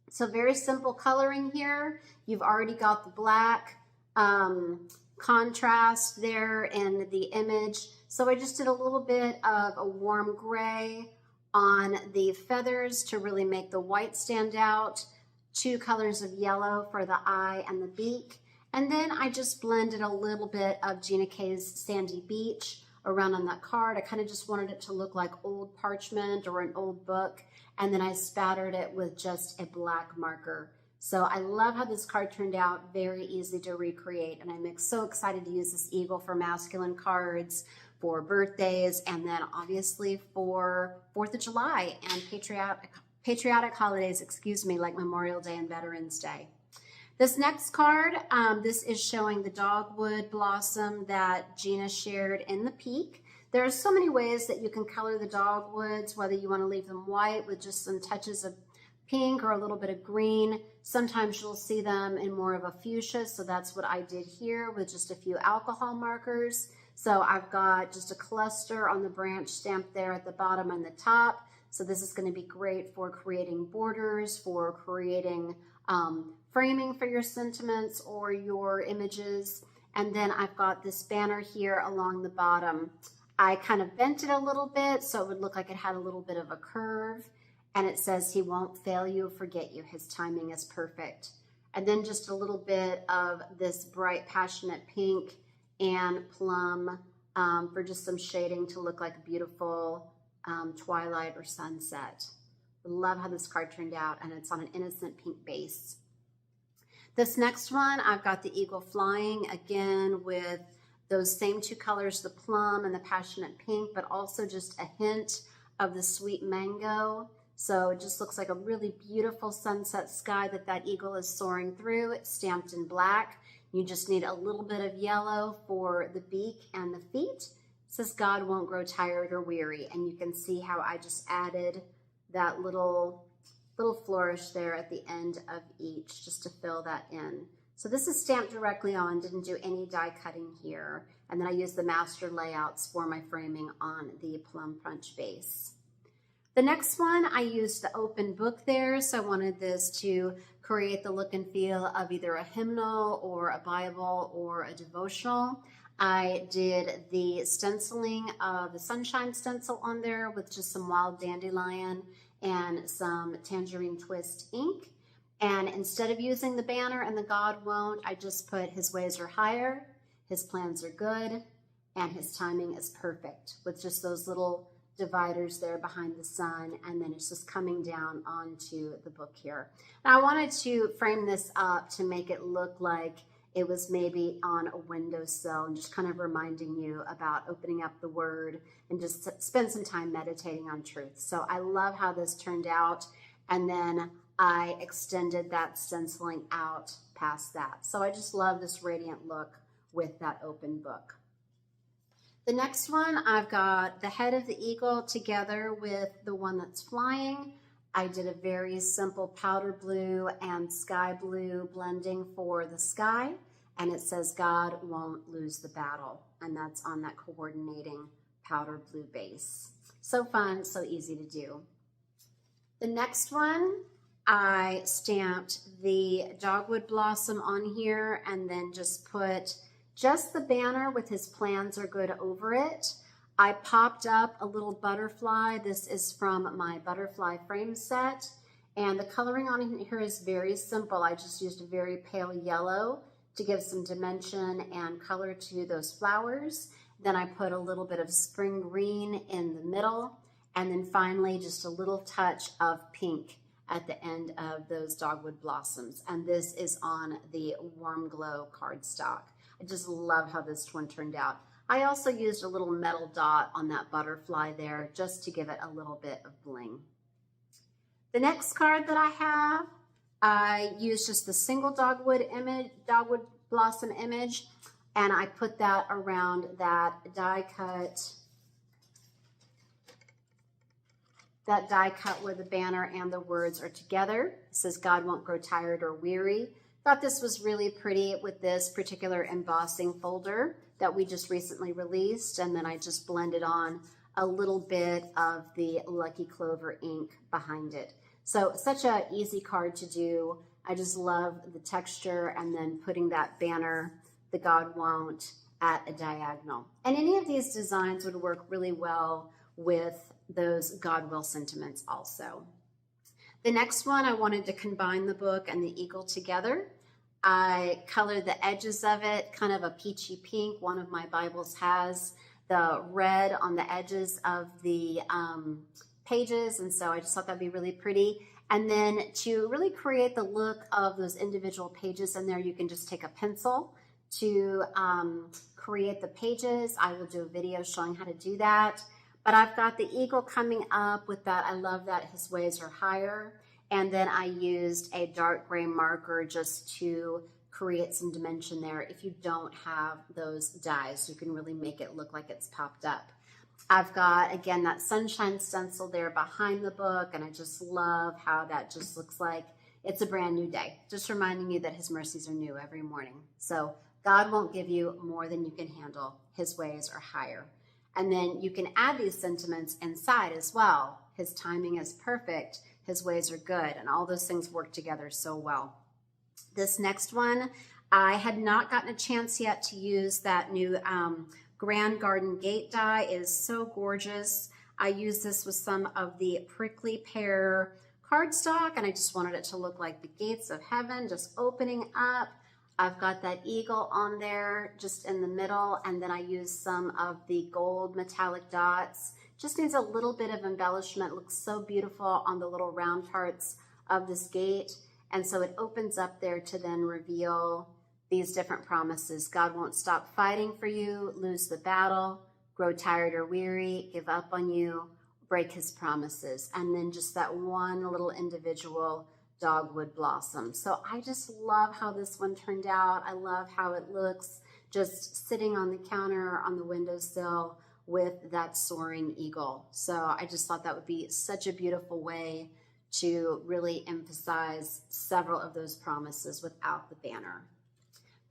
So very simple coloring here. You've already got the black contrast there in the image. So I just did a little bit of a warm gray on the feathers to really make the white stand out. 2 colors of yellow for the eye and the beak. And then I just blended a little bit of Gina K's Sandy Beach around on that card. I kind of just wanted it to look like old parchment or an old book. And then I spattered it with just a black marker. So I love how this card turned out, very easy to recreate. And I'm so excited to use this eagle for masculine cards, for birthdays, and then obviously for 4th of July and patriotic holidays, like Memorial Day and Veterans Day. This next card, this is showing the dogwood blossom that Gina shared in the peak. There are so many ways that you can color the dogwoods, whether you want to leave them white with just some touches of pink or a little bit of green. Sometimes you'll see them in more of a fuchsia, so that's what I did here with just a few alcohol markers. So I've got just a cluster on the branch stamped there at the bottom and the top. So this is going to be great for creating borders, for creating framing for your sentiments or your images. And then I've got this banner here along the bottom. I kind of bent it a little bit so it would look like it had a little bit of a curve. And it says, "He won't fail you or forget you. His timing is perfect." And then just a little bit of this bright, passionate pink and plum for just some shading to look like a beautiful twilight or sunset. I love how this card turned out, and it's on an innocent pink base. This next one, I've got the eagle flying, again with those same two colors, the plum and the passionate pink, but also just a hint of the sweet mango. So it just looks like a really beautiful sunset sky that eagle is soaring through. It's stamped in black. You just need a little bit of yellow for the beak and the feet. It says, "God won't grow tired or weary." And you can see how I just added that little flourish there at the end of each just to fill that in. So this is stamped directly on, didn't do any die cutting here. And then I used the master layouts for my framing on the plum punch base. The next one, I used the open book there, so I wanted this to create the look and feel of either a hymnal or a Bible or a devotional. I did the stenciling of the sunshine stencil on there with just some wild dandelion and some tangerine twist ink. And instead of using the banner and the "God won't," I just put "His ways are higher, His plans are good, and His timing is perfect," with just those little dividers there behind the sun, and then it's just coming down onto the book here. Now I wanted to frame this up to make it look like it was maybe on a windowsill and just kind of reminding you about opening up the Word and just spend some time meditating on truth. So I love how this turned out, and then I extended that stenciling out past that. So I just love this radiant look with that open book. The next one, I've got the head of the eagle together with the one that's flying. I did a very simple powder blue and sky blue blending for the sky, and it says, "God won't lose the battle," and that's on that coordinating powder blue base. So fun, so easy to do. The next one, I stamped the dogwood blossom on here and then just put just the banner with "His plans are good" over it. I popped up a little butterfly. This is from my butterfly frame set. And the coloring on here is very simple. I just used a very pale yellow to give some dimension and color to those flowers. Then I put a little bit of spring green in the middle. And then finally, just a little touch of pink at the end of those dogwood blossoms. And this is on the Warm Glow cardstock. I just love how this one turned out. I also used a little metal dot on that butterfly there just to give it a little bit of bling. The next card that I have, I used just the single dogwood blossom image, and I put that around that die cut where the banner and the words are together. It says, "God won't grow tired or weary." Thought this was really pretty with this particular embossing folder that we just recently released, and then I just blended on a little bit of the Lucky Clover ink behind it. So such an easy card to do. I just love the texture, and then putting that banner, the "God won't," at a diagonal. And any of these designs would work really well with those "God will" sentiments also. The next one, I wanted to combine the book and the eagle together. I colored the edges of it kind of a peachy pink. One of my Bibles has the red on the edges of the pages, and so I just thought that'd be really pretty. And then to really create the look of those individual pages in there, you can just take a pencil to create the pages. I will do a video showing how to do that. But I've got the eagle coming up with that. I love that "His ways are higher." And then I used a dark gray marker just to create some dimension there. If you don't have those dies, you can really make it look like it's popped up. I've got, again, that sunshine stencil there behind the book, and I just love how that just looks like it's a brand new day, just reminding you that his mercies are new every morning. So God won't give you more than you can handle. His ways are higher. And then you can add these sentiments inside as well. His timing is perfect. His ways are good. And all those things work together so well. This next one, I had not gotten a chance yet to use that new Grand Garden Gate die. It is so gorgeous. I used this with some of the prickly pear cardstock, and I just wanted it to look like the gates of heaven just opening up. I've got that eagle on there just in the middle, and then I used some of the gold metallic dots. Just needs a little bit of embellishment. It looks so beautiful on the little round parts of this gate. And so it opens up there to then reveal these different promises. God won't stop fighting for you, lose the battle, grow tired or weary, give up on you, break his promises. And then just that one little individual dogwood blossom. So I just love how this one turned out. I love how it looks just sitting on the counter on the windowsill with that soaring eagle. So I just thought that would be such a beautiful way to really emphasize several of those promises without the banner.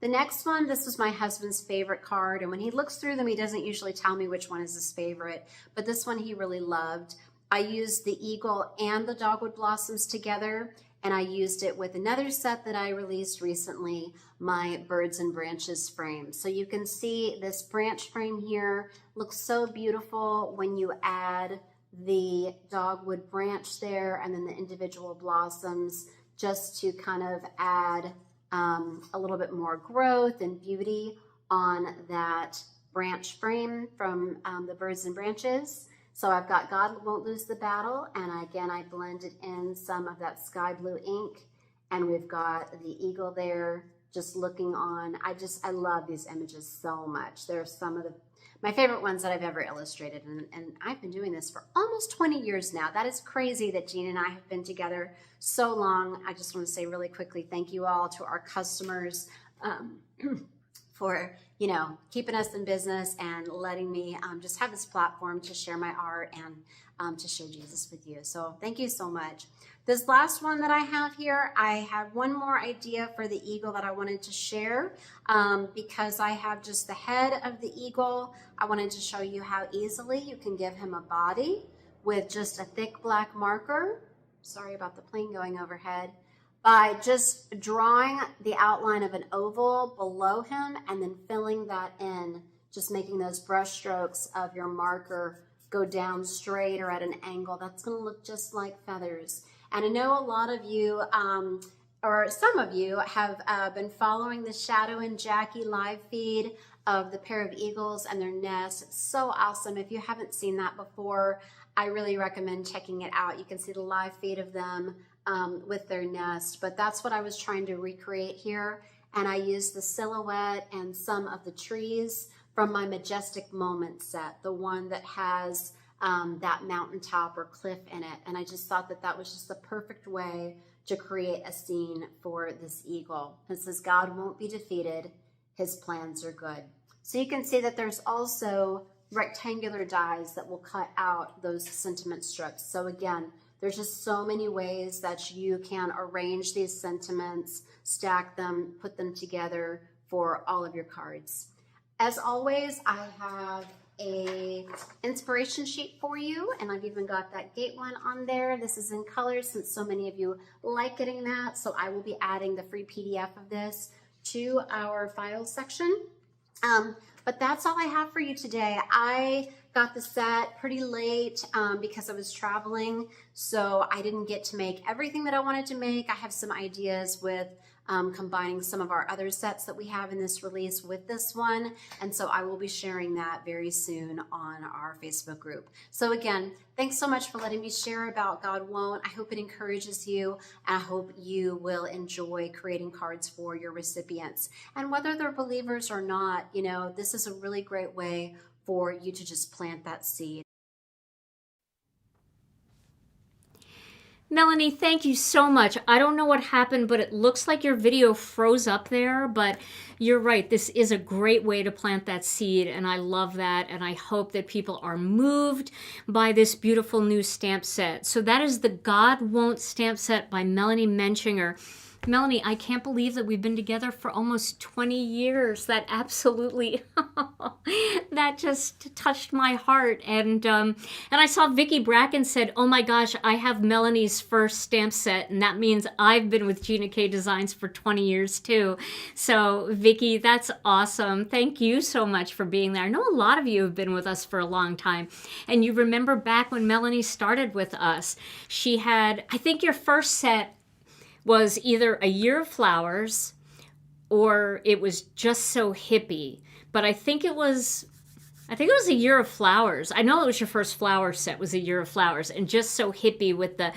The next one, this was my husband's favorite card, and when he looks through them, he doesn't usually tell me which one is his favorite, but this one he really loved. I used the eagle and the dogwood blossoms together, and I used it with another set that I released recently, my Birds and Branches frame. So you can see this branch frame here looks so beautiful when you add the dogwood branch there and then the individual blossoms, just to kind of add a little bit more growth and beauty on that branch frame from the Birds and Branches. So I've got God Won't Lose the Battle, and I blended in some of that sky blue ink, and we've got the eagle there just looking on. I love these images so much. They're some of my favorite ones that I've ever illustrated, and I've been doing this for almost 20 years now. That is crazy that Gina and I have been together so long. I just want to say really quickly, thank you all to our customers for keeping us in business and letting me just have this platform to share my art and to share Jesus with you. So thank you so much. This last one that I have here, I have one more idea for the eagle that I wanted to share because I have just the head of the eagle. I wanted to show you how easily you can give him a body with just a thick black marker. Sorry about the plane going overhead. By just drawing the outline of an oval below him and then filling that in, just making those brush strokes of your marker go down straight or at an angle. That's going to look just like feathers. And I know a lot of you, or some of you, have been following the Shadow and Jackie live feed of the pair of eagles and their nest. It's so awesome. If you haven't seen that before, I really recommend checking it out. You can see the live feed of them with their nest, but that's what I was trying to recreate here. And I used the silhouette and some of the trees from my Majestic Moments set, the one that has that mountaintop or cliff in it. And I just thought that that was just the perfect way to create a scene for this eagle. It says, God won't be defeated, his plans are good. So you can see that there's also rectangular dies that will cut out those sentiment strips. So again, there's just so many ways that you can arrange these sentiments, stack them, put them together for all of your cards. As always, I have a inspiration sheet for you, and I've even got that gate one on there. This is in color since so many of you like getting that, so I will be adding the free PDF of this to our files section. But that's all I have for you today. I got the set pretty late because I was traveling, so I didn't get to make everything that I wanted to make. I have some ideas with combining some of our other sets that we have in this release with this one, and so I will be sharing that very soon on our Facebook group. So again, thanks so much for letting me share about God Won't. I hope it encourages you, and I hope you will enjoy creating cards for your recipients. And whether they're believers or not, this is a really great way for you to just plant that seed. Melanie, thank you so much. I don't know what happened, but it looks like your video froze up there, but you're right. This is a great way to plant that seed, and I love that, and I hope that people are moved by this beautiful new stamp set. So that is the God Won't stamp set by Melanie Menchinger. Melanie, I can't believe that we've been together for almost 20 years. That absolutely, that just touched my heart. And I saw Vicki Bracken said, oh my gosh, I have Melanie's first stamp set. And that means I've been with Gina K Designs for 20 years too. So Vicki, that's awesome. Thank you so much for being there. I know a lot of you have been with us for a long time. And you remember back when Melanie started with us, she had, I think your first set was either A Year of Flowers or it was Just So Hippie. But I think it was A Year of Flowers. I know it was your first flower set, was A Year of Flowers, and Just So Hippie with the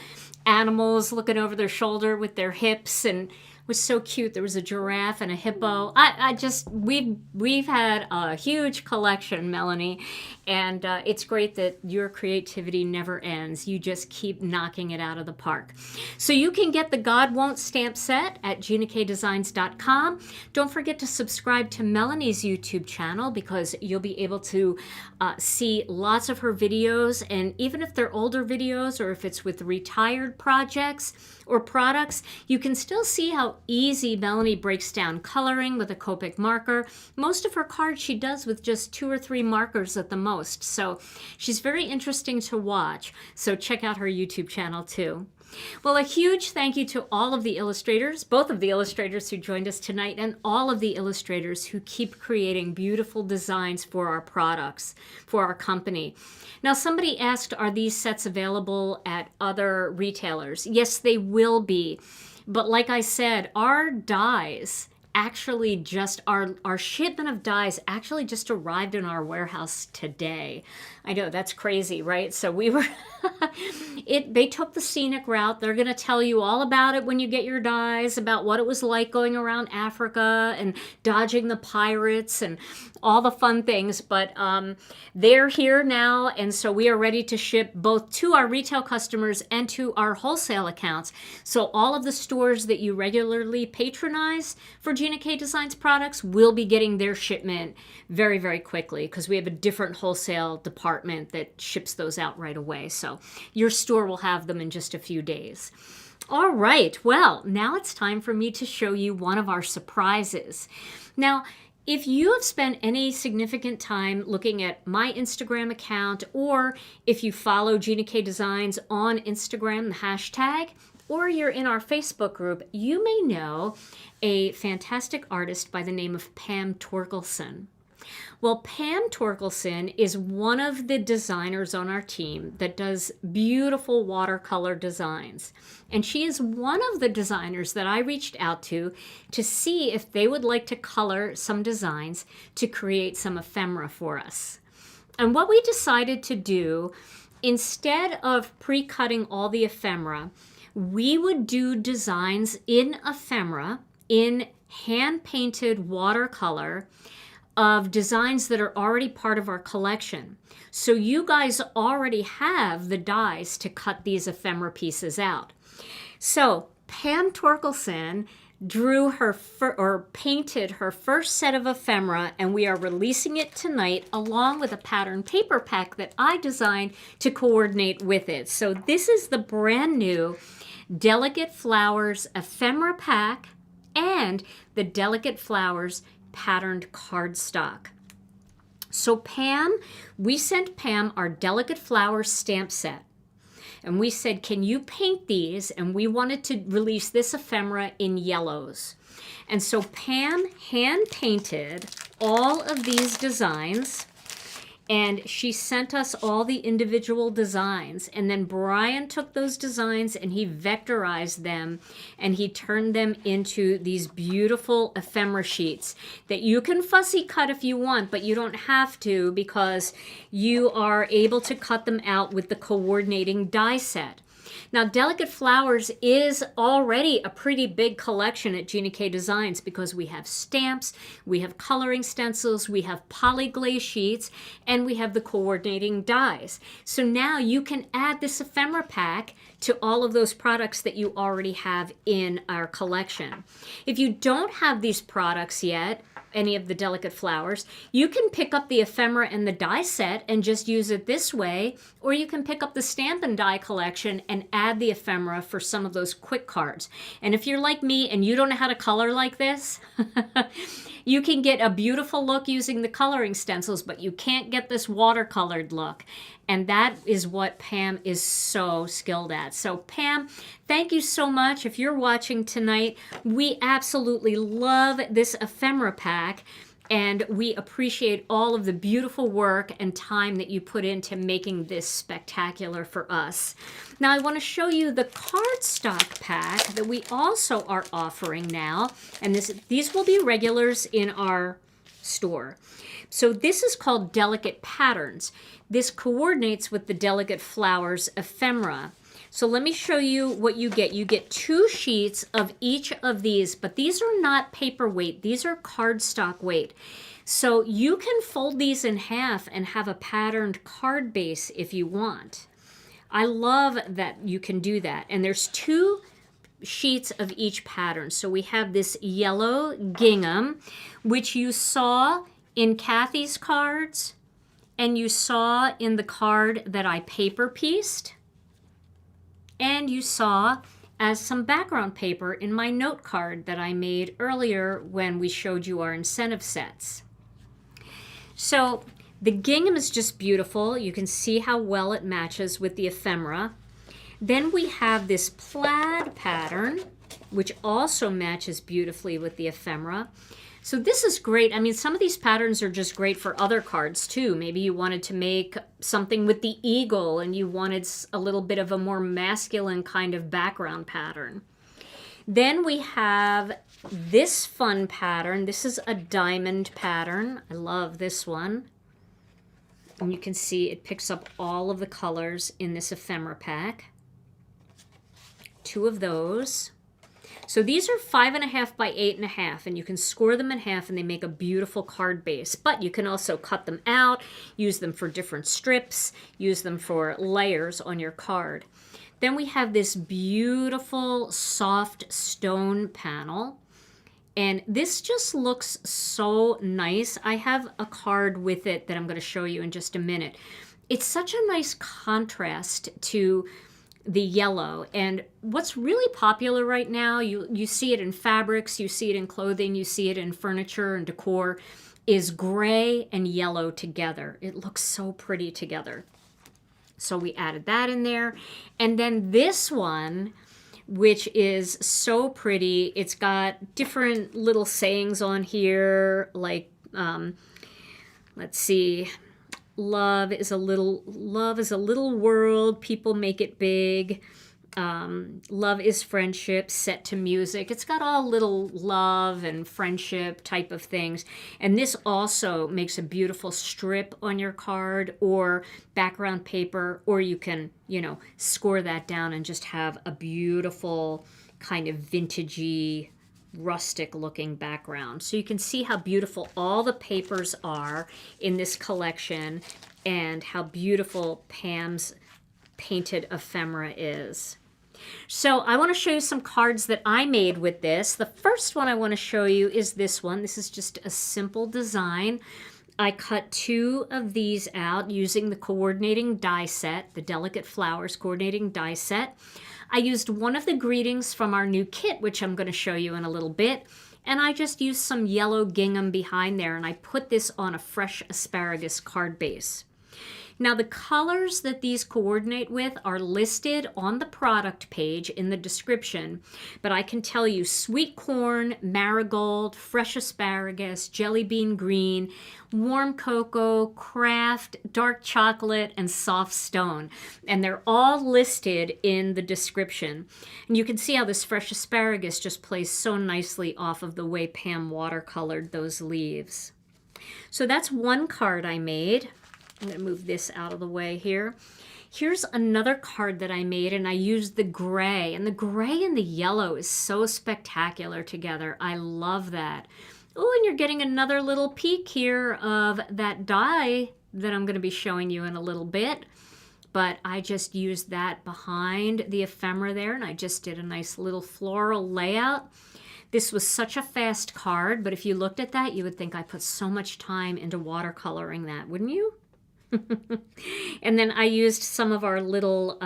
animals looking over their shoulder with their hips, and it was so cute. There was a giraffe and a hippo. We've had a huge collection, Melanie, and it's great that your creativity never ends. You just keep knocking it out of the park. So you can get the God Won't stamp set at GinaKDesigns.com. Don't forget to subscribe to Melanie's YouTube channel because you'll be able to see lots of her videos, and even if they're older videos or if it's with retired projects or products, you can still see how easy Melanie breaks down coloring with a Copic marker. Most of her cards she does with just 2 or 3 markers at the most. So she's very interesting to watch. So check out her YouTube channel too. Well, a huge thank you to all of the illustrators, both of the illustrators who joined us tonight and all of the illustrators who keep creating beautiful designs for our products, for our company. Now, somebody asked, are these sets available at other retailers? Yes, they will be. But like I said, our dies actually just, our shipment of dies actually just arrived in our warehouse today. I know, that's crazy, right? So we were, they took the scenic route. They're going to tell you all about it when you get your dies, about what it was like going around Africa and dodging the pirates and all the fun things. But they're here now, and so we are ready to ship both to our retail customers and to our wholesale accounts. So all of the stores that you regularly patronize for Gina K Designs products will be getting their shipment very, very quickly because we have a different wholesale department that ships those out right away. So your store will have them in just a few days. All right, well, now it's time for me to show you one of our surprises. Now, if you have spent any significant time looking at my Instagram account, or if you follow Gina K Designs on Instagram, the hashtag, or you're in our Facebook group, you may know a fantastic artist by the name of Pam Torkelson. Well, Pam Torkelson is one of the designers on our team that does beautiful watercolor designs. And she is one of the designers that I reached out to see if they would like to color some designs to create some ephemera for us. And what we decided to do, instead of pre-cutting all the ephemera, we would do designs in ephemera, in hand-painted watercolor, of designs that are already part of our collection. So you guys already have the dies to cut these ephemera pieces out. So Pam Torkelson painted her first set of ephemera, and we are releasing it tonight along with a pattern paper pack that I designed to coordinate with it. So this is the brand new Delicate Flowers ephemera pack and the Delicate Flowers patterned cardstock. So Pam, we sent Pam our Delicate Flowers stamp set. And we said, can you paint these? And we wanted to release this ephemera in yellows. And so Pam hand painted all of these designs, and she sent us all the individual designs. And then Brian took those designs and he vectorized them and he turned them into these beautiful ephemera sheets that you can fussy cut if you want, but you don't have to because you are able to cut them out with the coordinating die set. Now, Delicate Flowers is already a pretty big collection at Gina K Designs because we have stamps, we have coloring stencils, we have polyglaze sheets, and we have the coordinating dies. So now you can add this ephemera pack to all of those products that you already have in our collection. If you don't have these products yet, any of the Delicate Flowers, you can pick up the ephemera and the die set and just use it this way, or you can pick up the stamp and die collection and add the ephemera for some of those quick cards. And if you're like me and you don't know how to color like this, you can get a beautiful look using the coloring stencils, but you can't get this watercolored look. And that is what Pam is so skilled at. So Pam, thank you so much. If you're watching tonight, we absolutely love this ephemera pack, and we appreciate all of the beautiful work and time that you put into making this spectacular for us. Now I want to show you the cardstock pack that we also are offering now, and these will be regulars in our store. So this is called Delicate Patterns. This coordinates with the Delicate Flowers ephemera. So let me show you what you get. You get 2 sheets of each of these, but these are not paperweight. These are cardstock weight. So you can fold these in half and have a patterned card base if you want. I love that you can do that. And there's 2 sheets of each pattern. So we have this yellow gingham, which you saw in Kathy's cards, and you saw in the card that I paper pieced, and you saw as some background paper in my note card that I made earlier when we showed you our incentive sets. So the gingham is just beautiful. You can see how well it matches with the ephemera. Then we have this plaid pattern, which also matches beautifully with the ephemera. So this is great. I mean, some of these patterns are just great for other cards too. Maybe you wanted to make something with the eagle and you wanted a little bit of a more masculine kind of background pattern. Then we have this fun pattern. This is a diamond pattern. I love this one. And you can see it picks up all of the colors in this ephemera pack. 2 of those. So these are 5.5 by 8.5, and you can score them in half and they make a beautiful card base. But you can also cut them out, use them for different strips, use them for layers on your card. Then we have this beautiful soft stone panel, and this just looks so nice. I have a card with it that I'm going to show you in just a minute. It's such a nice contrast to the yellow, and what's really popular right now, you see it in fabrics, you see it in clothing, you see it in furniture and decor, is gray and yellow together. It looks so pretty together. So we added that in there. And then this one, which is so pretty, it's got different little sayings on here, like let's see, love is a little world, people make it big. Love is friendship set to music. It's got all little love and friendship type of things. And this also makes a beautiful strip on your card or background paper, or you can, score that down and just have a beautiful kind of vintagey, rustic looking background. So you can see how beautiful all the papers are in this collection and how beautiful Pam's painted ephemera is. So I want to show you some cards that I made with this. The first one I want to show you is this one. This is just a simple design. I cut 2 of these out using the coordinating die set, the Delicate Flowers coordinating die set. I used one of the greetings from our new kit, which I'm going to show you in a little bit, and I just used some yellow gingham behind there, and I put this on a fresh asparagus card base. Now the colors that these coordinate with are listed on the product page in the description, but I can tell you sweet corn, marigold, fresh asparagus, jelly bean green, warm cocoa, craft, dark chocolate, and soft stone. And they're all listed in the description. And you can see how this fresh asparagus just plays so nicely off of the way Pam watercolored those leaves. So that's one card I made. I'm going to move this out of the way here. Here's another card that I made, and I used the gray, and the gray and the yellow is so spectacular together. I love that. Oh, and you're getting another little peek here of that die that I'm going to be showing you in a little bit. But I just used that behind the ephemera there, and I just did a nice little floral layout. This was such a fast card, but if you looked at that, you would think I put so much time into watercoloring that, wouldn't you? And then I used some of our little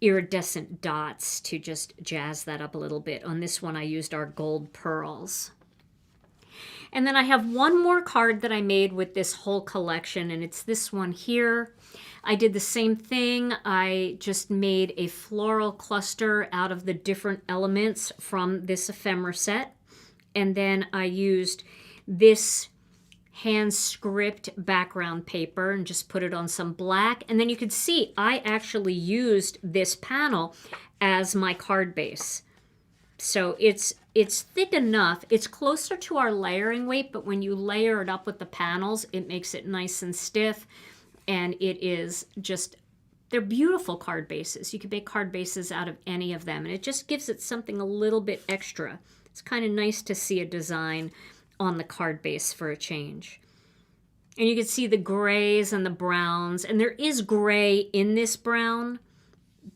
iridescent dots to just jazz that up a little bit. On this one, I used our gold pearls. And then I have one more card that I made with this whole collection, and it's this one here. I did the same thing. I just made a floral cluster out of the different elements from this ephemera set. And then I used this hand script background paper and just put it on some black. And then you could see I actually used this panel as my card base. So it's thick enough. It's closer to our layering weight, but when you layer it up with the panels, it makes it nice and stiff. And it is just, they're beautiful card bases. You can make card bases out of any of them. And it just gives it something a little bit extra. It's kind of nice to see a design on the card base for a change. And you can see the grays and the browns. And there is gray in this brown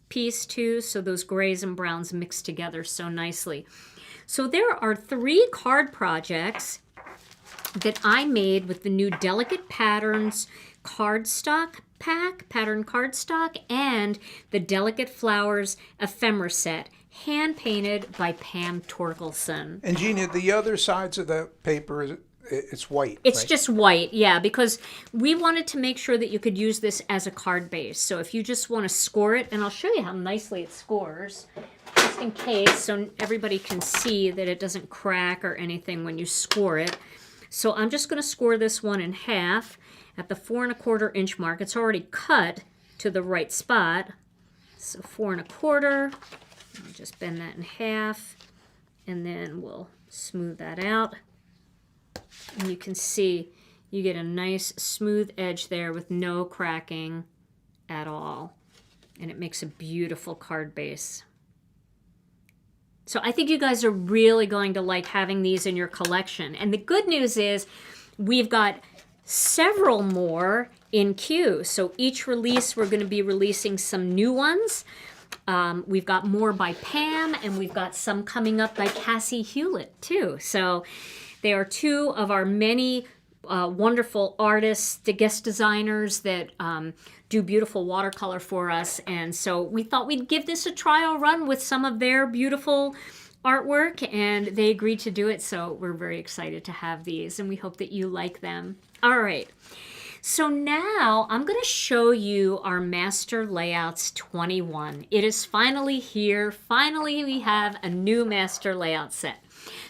piece too. So those grays and browns mix together so nicely. So there are 3 card projects that I made with the new Delicate Patterns cardstock pack, pattern cardstock, and the Delicate Flowers ephemera set, hand painted by Pam Torkelson. And Gina, the other sides of the paper, it's white. It's right? just white, yeah, because we wanted to make sure that you could use this as a card base. So if you just want to score it, and I'll show you how nicely it scores, just in case, so everybody can see that it doesn't crack or anything when you score it. So I'm just going to score this one in half at the 4 1/4 inch mark. It's already cut to the right spot. So 4 1/4. Let me just bend that in half, and then we'll smooth that out. And you can see you get a nice smooth edge there with no cracking at all. And it makes a beautiful card base. So I think you guys are really going to like having these in your collection. And the good news is we've got several more in queue. So each release, we're going to be releasing some new ones. We've got more by Pam, and we've got some coming up by Cassie Hewlett too. So they are 2 of our many wonderful artists, the guest designers that do beautiful watercolor for us. And so we thought we'd give this a trial run with some of their beautiful artwork, and they agreed to do it. So we're very excited to have these, and we hope that you like them. All right. So now I'm going to show you our Master Layouts 21. It is finally here. Finally, we have a new Master Layout set.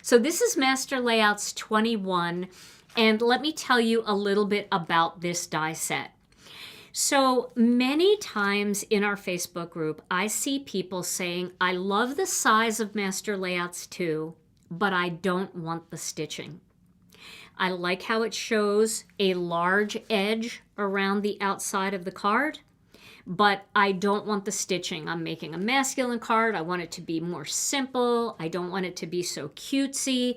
So this is Master Layouts 21, and let me tell you a little bit about this die set. So many times in our Facebook group, I see people saying, I love the size of Master Layouts 2, but I don't want the stitching. I like how it shows a large edge around the outside of the card, but I don't want the stitching. I'm making a masculine card. I want it to be more simple. I don't want it to be so cutesy.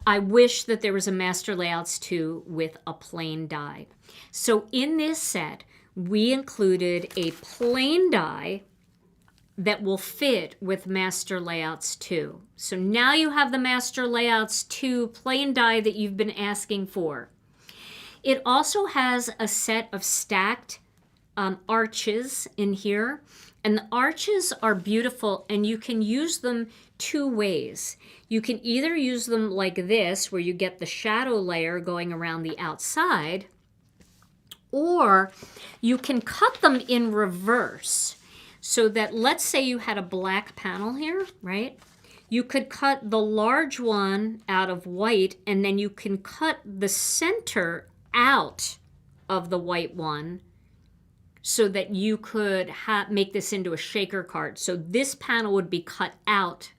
I wish that there was a Master Layouts 2 with a plain die. So in this set, we included a plain die that will fit with Master Layouts 2. So now you have the Master Layouts 2 plain die that you've been asking for. It also has a set of stacked arches in here, and the arches are beautiful, and you can use them 2 ways. You can either use them like this, where you get the shadow layer going around the outside, or you can cut them in reverse. So that, let's say you had a black panel here, right? You could cut the large one out of white, and then you can cut the center out of the white one so that you could make this into a shaker card. So this panel would be cut out,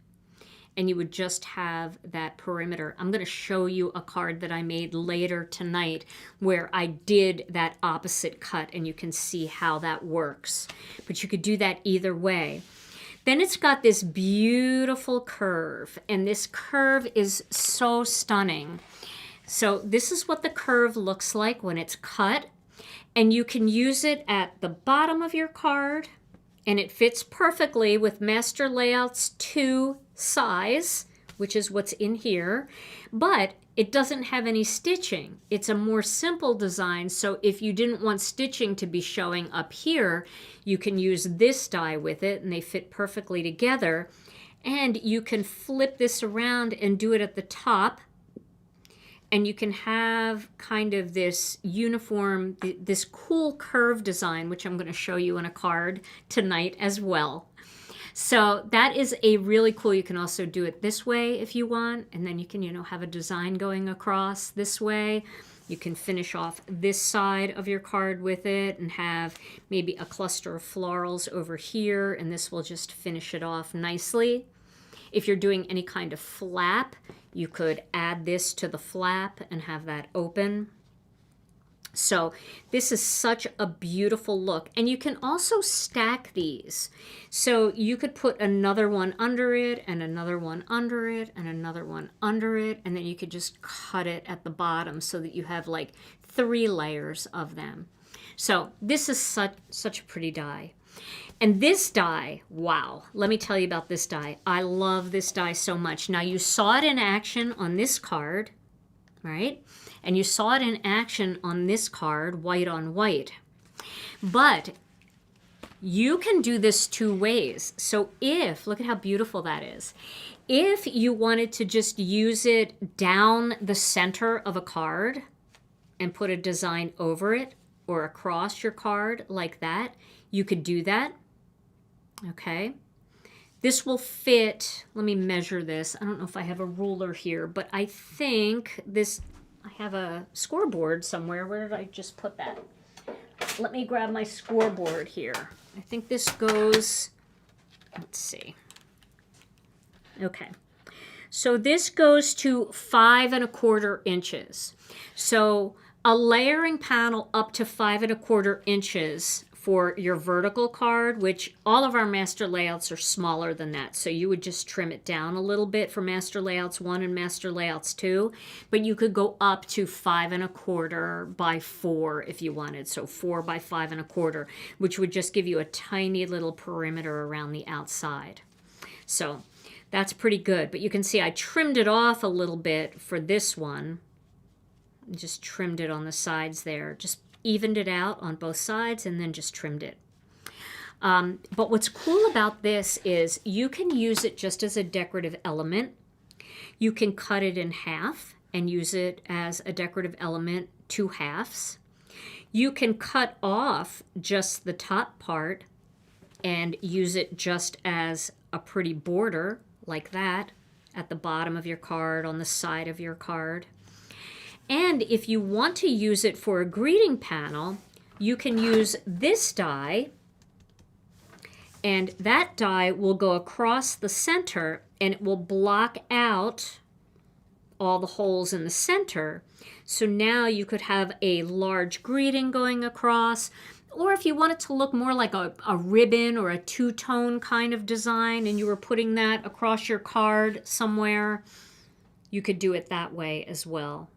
and you would just have that perimeter. I'm going to show you a card that I made later tonight where I did that opposite cut, and you can see how that works. But you could do that either way. Then it's got this beautiful curve, and this curve is so stunning. So this is what the curve looks like when it's cut, and you can use it at the bottom of your card, and it fits perfectly with Master Layouts 2 size, which is what's in here, but it doesn't have any stitching. It's a more simple design, so if you didn't want stitching to be showing up here, you can use this die with it, and they fit perfectly together. And you can flip this around and do it at the top, and you can have kind of this uniform, this cool curve design, which I'm going to show you in a card tonight as well. So that is a really cool. You can also do it this way if you want, and then you can, have a design going across this way. You can finish off this side of your card with it and have maybe a cluster of florals over here, and this will just finish it off nicely. If you're doing any kind of flap, you could add this to the flap and have that open. So this is such a beautiful look. And you can also stack these. So you could put another one under it and another one under it and another one under it. And then you could just cut it at the bottom so that you have like 3 layers of them. So this is such a pretty die. And this die, wow, let me tell you about this die. I love this die so much. Now you saw it in action on this card, right? And you saw it in action on this card, white on white. But you can do this 2 ways. So look at how beautiful that is. If you wanted to just use it down the center of a card and put a design over it or across your card like that, you could do that. Okay. This will fit, let me measure this. I don't know if I have a ruler here, but I think I have a scoreboard somewhere. Where did I just put that? Let me grab my scoreboard here. I think this goes, let's see. Okay. So this goes to 5 1/4 inches. So a layering panel up to 5 1/4 inches for your vertical card, which all of our master layouts are smaller than that. So you would just trim it down a little bit for Master Layouts 1 and Master Layouts 2, but you could go up to 5 1/4 by 4 if you wanted. So 4 by 5 1/4, which would just give you a tiny little perimeter around the outside. So that's pretty good, but you can see I trimmed it off a little bit for this one. Just trimmed it on the sides there, just evened it out on both sides and then just trimmed it. But what's cool about this is you can use it just as a decorative element. You can cut it in half and use it as a decorative element, 2 halves. You can cut off just the top part and use it just as a pretty border like that at the bottom of your card, on the side of your card. And if you want to use it for a greeting panel, you can use this die, and that die will go across the center and it will block out all the holes in the center. So now you could have a large greeting going across, or if you want it to look more like a ribbon or a 2-tone kind of design and you were putting that across your card somewhere, you could do it that way as well.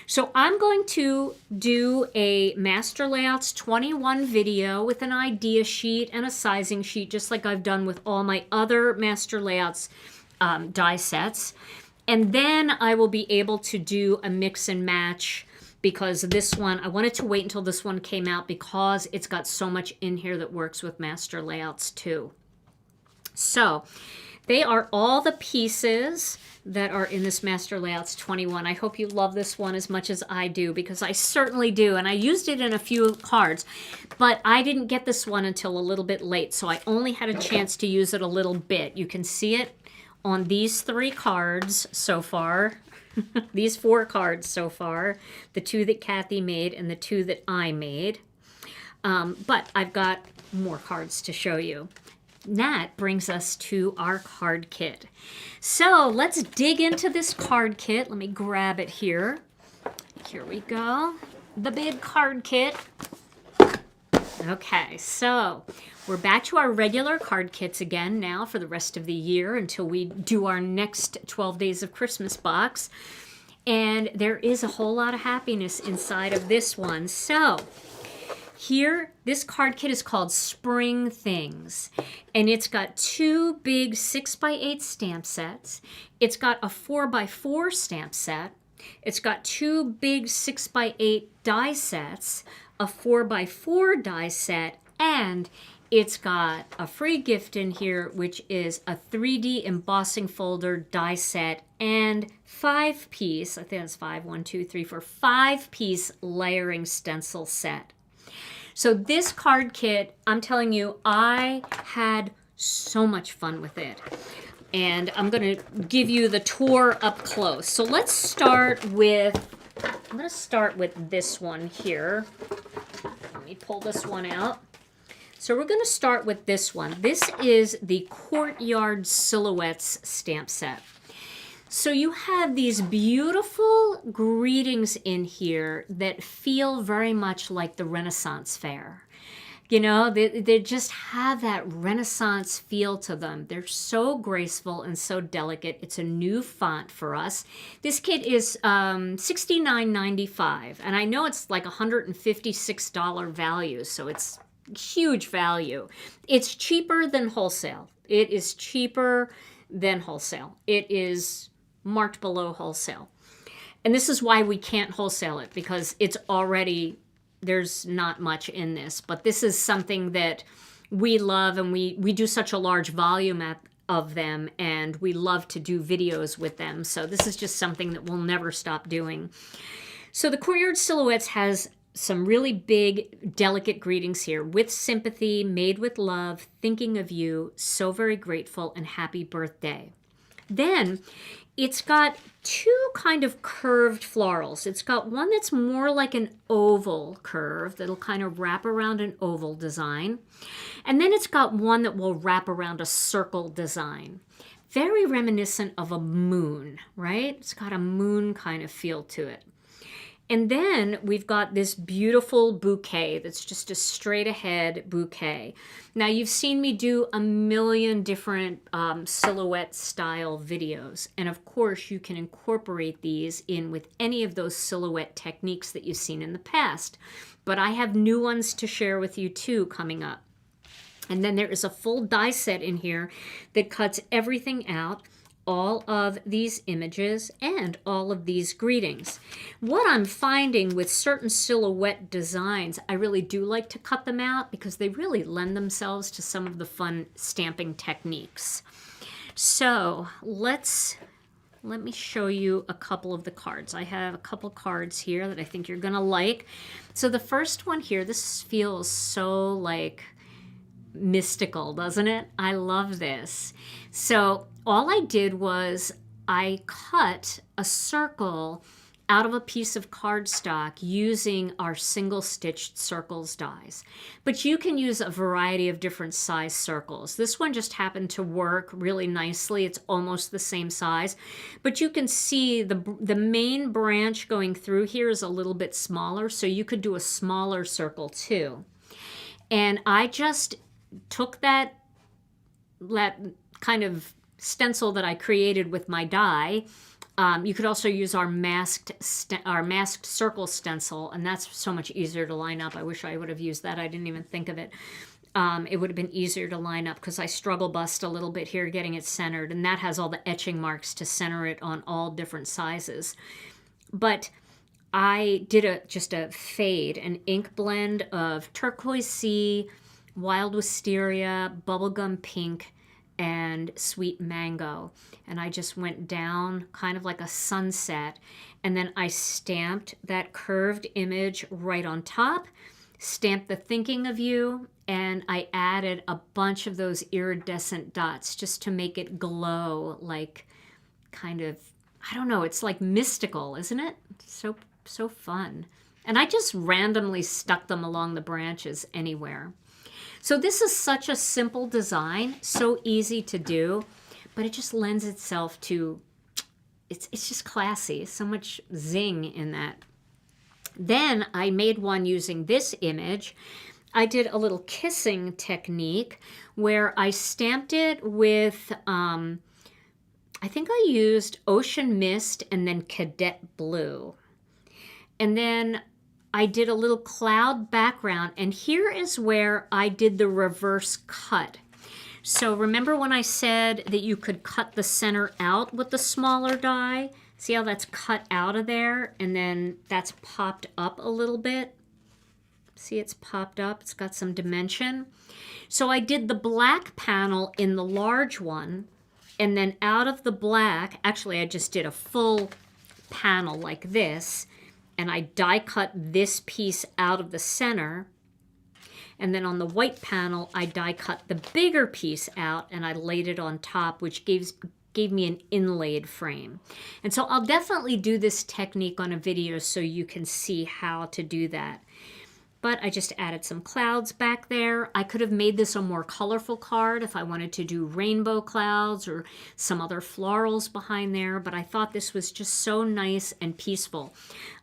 So I'm going to do a Master Layouts 21 video with an idea sheet and a sizing sheet, just like I've done with all my other Master Layouts die sets. And then I will be able to do a mix and match, because this one, I wanted to wait until this one came out because it's got so much in here that works with Master Layouts too. So they are all the pieces that are in this Master Layouts 21. I hope you love this one as much as I do, because I certainly do. And I used it in a few cards, but I didn't get this one until a little bit late, so I only had a chance to use it a little bit. You can see it on these 3 cards so far. These 4 cards so far. The 2 that Kathy made and the 2 that I made. But I've got more cards to show you. that brings us to our card kit. So let's dig into this card kit. Let me grab it here. Here we go. The big card kit. Okay, so we're back to our regular card kits again now for the rest of the year until we do our next 12 Days of Christmas box. And there is a whole lot of happiness inside of this one. So here, this card kit is called Spring Things. And it's got 2 big 6x8 stamp sets. It's got a 4x4 stamp set. It's got 2 big 6x8 die sets, a 4x4 die set, and it's got a free gift in here, which is a 3D embossing folder die set and 5-piece, I think it's 5, 1, 2, 3, 4, 5-piece layering stencil set. So this card kit, I'm telling you, I had so much fun with it. And I'm going to give you the tour up close. So let's start with, I'm going to start with this one here. Let me pull this one out. So we're going to start with this one. This is the Courtyard Silhouettes stamp set. So you have these beautiful greetings in here that feel very much like the Renaissance Fair. You know, they just have that Renaissance feel to them. They're so graceful and so delicate. It's a new font for us. This kit is $69.95, and I know it's like $156 value, so it's huge value. It's cheaper than wholesale. It is cheaper than wholesale. It is marked below wholesale. And this is why we can't wholesale it, because it's already... there's not much in this, but this is something that we love, and we do such a large volume of them, and we love to do videos with them. So this is just something that we'll never stop doing. So the Courtyard Silhouettes has some really big, delicate greetings here. With sympathy, made with love, thinking of you, so very grateful, and happy birthday. Then it's got 2 kind of curved florals. It's got one that's more like an oval curve that'll kind of wrap around an oval design. And then it's got one that will wrap around a circle design. Very reminiscent of a moon, right? It's got a moon kind of feel to it. And then we've got this beautiful bouquet that's just a straight ahead bouquet. Now you've seen me do a million different silhouette style videos. And of course you can incorporate these in with any of those silhouette techniques that you've seen in the past. But I have new ones to share with you too coming up. And then there is a full die set in here that cuts everything out. All of these images and all of these greetings. What I'm finding with certain silhouette designs, I really do like to cut them out because they really lend themselves to some of the fun stamping techniques. So let me show you a couple of the cards. I have a couple cards here that I think you're gonna like. So the first one here, this feels so like mystical, doesn't it? I love this. So all I did was I cut a circle out of a piece of cardstock using our single stitched circles dies. But you can use a variety of different size circles. This one just happened to work really nicely. It's almost the same size, but you can see the main branch going through here is a little bit smaller, so you could do a smaller circle too. And I just took that kind of stencil that I created with my die. You could also use our masked circle stencil, and that's so much easier to line up. I wish I would have used that. I didn't even think of it. It would have been easier to line up because I struggle bust a little bit here getting it centered, and that has all the etching marks to center it on all different sizes. But I did just a fade, an ink blend of turquoise sea, wild wisteria, bubblegum pink, and sweet mango. And I just went down kind of like a sunset, and then I stamped that curved image right on top, stamped the thinking of you, and I added a bunch of those iridescent dots just to make it glow like kind of, I don't know, it's like mystical, isn't it? So fun. And I just randomly stuck them along the branches anywhere. So this is such a simple design, so easy to do, but it just lends itself to, it's just classy, so much zing in that. Then I made one using this image. I did a little kissing technique where I stamped it with, I think I used Ocean Mist and then Cadet Blue. And then I did a little cloud background, and here is where I did the reverse cut. So remember when I said that you could cut the center out with the smaller die? See how that's cut out of there, and then that's popped up a little bit? See, it's popped up, it's got some dimension. So I did the black panel in the large one, and then out of the black, actually I just did a full panel like this, and I die cut this piece out of the center, and then on the white panel I die cut the bigger piece out and I laid it on top, which gave me an inlaid frame. And so I'll definitely do this technique on a video so you can see how to do that. But I just added some clouds back there. I could have made this a more colorful card if I wanted to do rainbow clouds or some other florals behind there, but I thought this was just so nice and peaceful.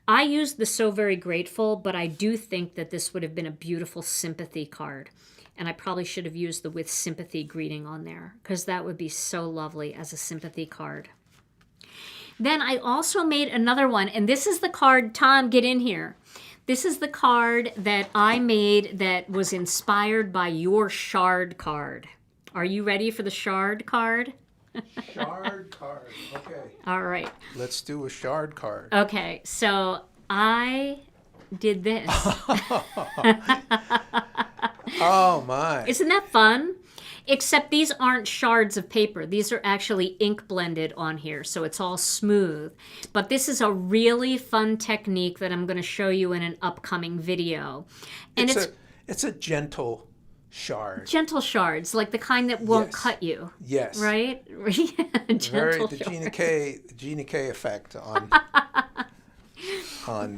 I used the So Very Grateful, but I do think that this would have been a beautiful sympathy card. And I probably should have used the With Sympathy greeting on there, because that would be so lovely as a sympathy card. Then I also made another one, and this is the card, Tom, get in here. This is the card that I made that was inspired by your shard card. Are you ready for the shard card? Shard card. Okay. All right. Let's do a shard card. Okay, so I did this. Oh my. Isn't that fun? Except these aren't shards of paper. These are actually ink blended on here, so it's all smooth. But this is a really fun technique that I'm going to show you in an upcoming video. And it's a gentle shard. Gentle shards, like the kind that won't Yes. cut you. Yes. Right? Gentle The shards. Gina K effect on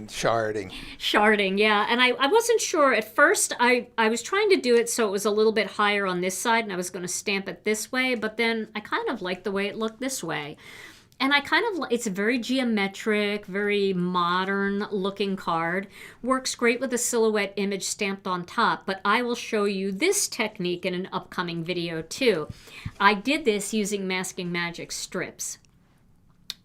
sharding. Sharding, yeah. And I wasn't sure. At first, I was trying to do it so it was a little bit higher on this side, and I was going to stamp it this way, but then I kind of liked the way it looked this way. And I kind of, it's a very geometric, very modern looking card. Works great with a silhouette image stamped on top, but I will show you this technique in an upcoming video too. I did this using Masking Magic strips.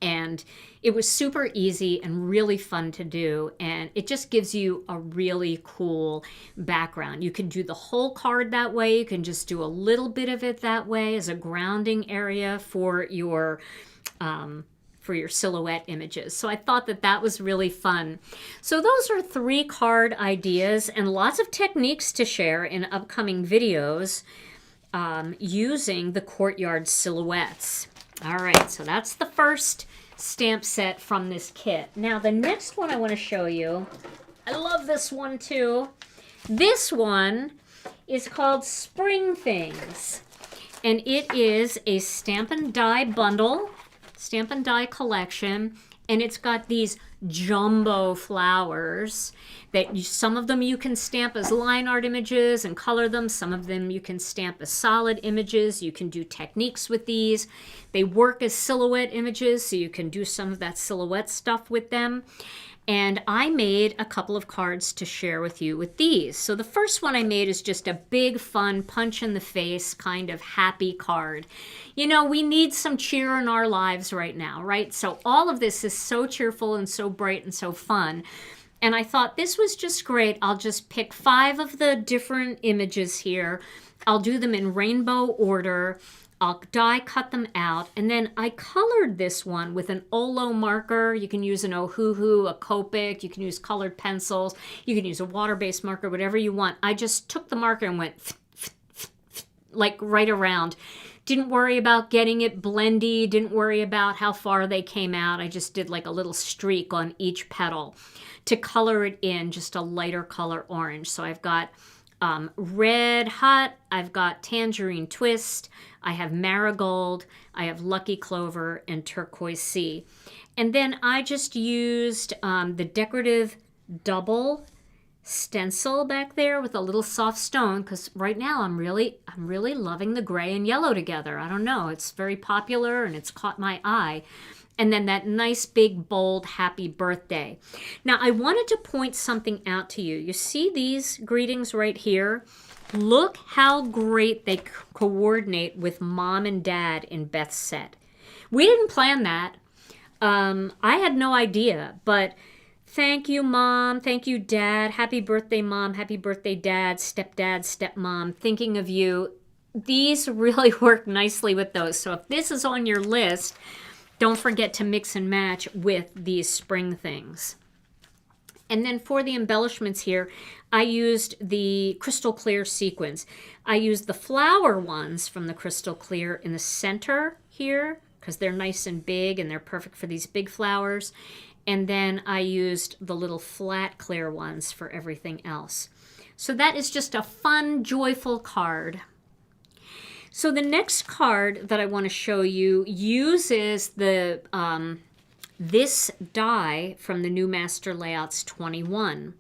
And it was super easy and really fun to do, and it just gives you a really cool background. You can do the whole card that way. You can just do a little bit of it that way as a grounding area for your silhouette images. So I thought that that was really fun. So those are 3 card ideas and lots of techniques to share in upcoming videos using the Courtyard Silhouettes. All right, so that's the first stamp set from this kit. Now the next one I want to show you, I love this one too. This one is called Spring Things, and it is a Stamp and Die bundle, Stamp and Die collection, and it's got these jumbo flowers that some of them you can stamp as line art images and color them. Some of them you can stamp as solid images. You can do techniques with these. They work as silhouette images, so you can do some of that silhouette stuff with them. And I made a couple of cards to share with you with these. So the first one I made is just a big, fun, punch in the face kind of happy card. You know, we need some cheer in our lives right now, right? So all of this is so cheerful and so bright and so fun. And I thought this was just great. I'll just pick 5 of the different images here. I'll do them in rainbow order. I'll die cut them out, and then I colored this one with an Olo marker. You can use an Ohuhu, a Copic, you can use colored pencils, you can use a water-based marker, whatever you want. I just took the marker and went like right around. Didn't worry about getting it blendy, didn't worry about how far they came out. I just did like a little streak on each petal to color it in just a lighter color orange. So I've got Red Hot, I've got Tangerine Twist, I have Marigold, I have Lucky Clover, and Turquoise Sea. And then I just used the decorative double stencil back there with a little soft stone, because right now I'm really loving the gray and yellow together. I don't know, it's very popular and it's caught my eye. And then that nice big bold happy birthday. Now I wanted to point something out to you. You see these greetings right here? Look how great they coordinate with mom and dad in Beth's set. We didn't plan that. I had no idea, but thank you, Mom. Thank you, Dad. Happy birthday, Mom. Happy birthday, Dad. Stepdad, stepmom. Thinking of you. These really work nicely with those. So if this is on your list, don't forget to mix and match with these spring things. And then for the embellishments here, I used the Crystal Clear sequins. I used the flower ones from the Crystal Clear in the center here, because they're nice and big and they're perfect for these big flowers. And then I used the little flat clear ones for everything else. So that is just a fun, joyful card. So the next card that I want to show you uses the this die from the new Master Layouts 21.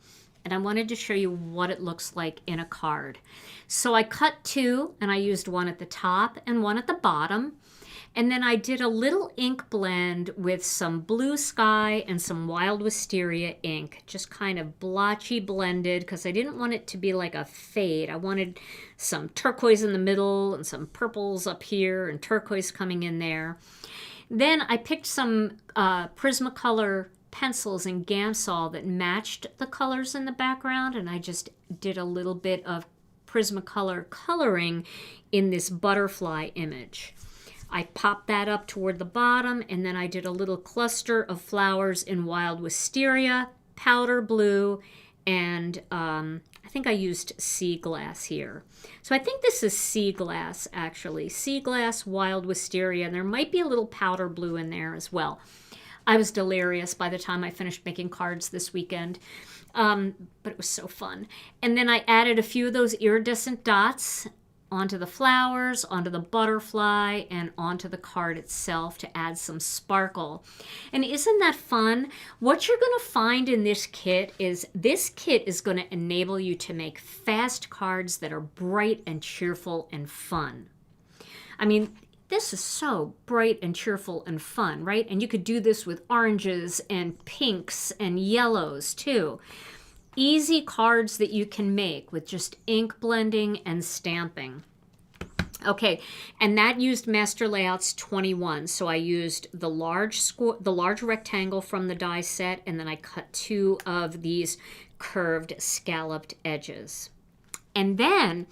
And I wanted to show you what it looks like in a card. So I cut two, and I used one at the top and one at the bottom. And then I did a little ink blend with some blue sky and some wild wisteria ink, just kind of blotchy blended, because I didn't want it to be like a fade. I wanted some turquoise in the middle and some purples up here and turquoise coming in there. Then I picked some Prismacolor pencils and Gamsol that matched the colors in the background, and I just did a little bit of Prismacolor coloring in this butterfly image. I popped that up toward the bottom, and then I did a little cluster of flowers in wild wisteria, powder blue, and I think I used sea glass here. So I think this is sea glass, actually. Sea glass, wild wisteria, and there might be a little powder blue in there as well. I was delirious by the time I finished making cards this weekend, but it was so fun. And then I added a few of those iridescent dots onto the flowers, onto the butterfly, and onto the card itself to add some sparkle. And isn't that fun? What you're going to find in this kit is going to enable you to make fast cards that are bright and cheerful and fun. I mean, this is so bright and cheerful and fun, right? And you could do this with oranges and pinks and yellows too. Easy cards that you can make with just ink blending and stamping. Okay, and that used Master Layouts 21. So I used the large rectangle from the die set, and then I cut two of these curved scalloped edges. And then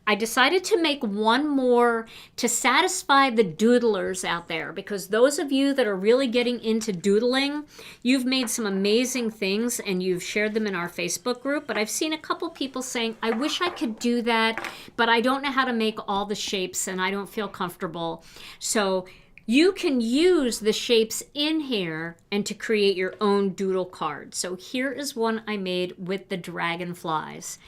I decided to make one more to satisfy the doodlers out there, because those of you that are really getting into doodling, you've made some amazing things and you've shared them in our Facebook group. But I've seen a couple people saying, I wish I could do that, but I don't know how to make all the shapes and I don't feel comfortable. So you can use the shapes in here and to create your own doodle card. So here is one I made with the dragonflies.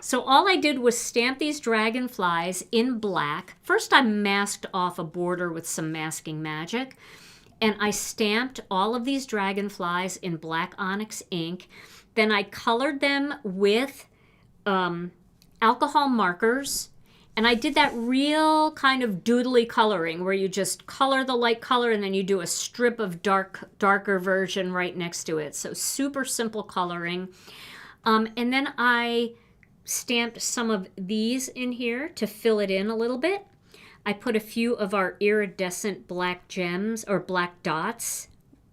So all I did was stamp these dragonflies in black. First I masked off a border with some masking magic, and I stamped all of these dragonflies in black onyx ink. Then I colored them with alcohol markers. And I did that real kind of doodly coloring where you just color the light color and then you do a strip of darker version right next to it. So super simple coloring. And then I stamped some of these in here to fill it in a little bit. I put a few of our iridescent black gems or black dots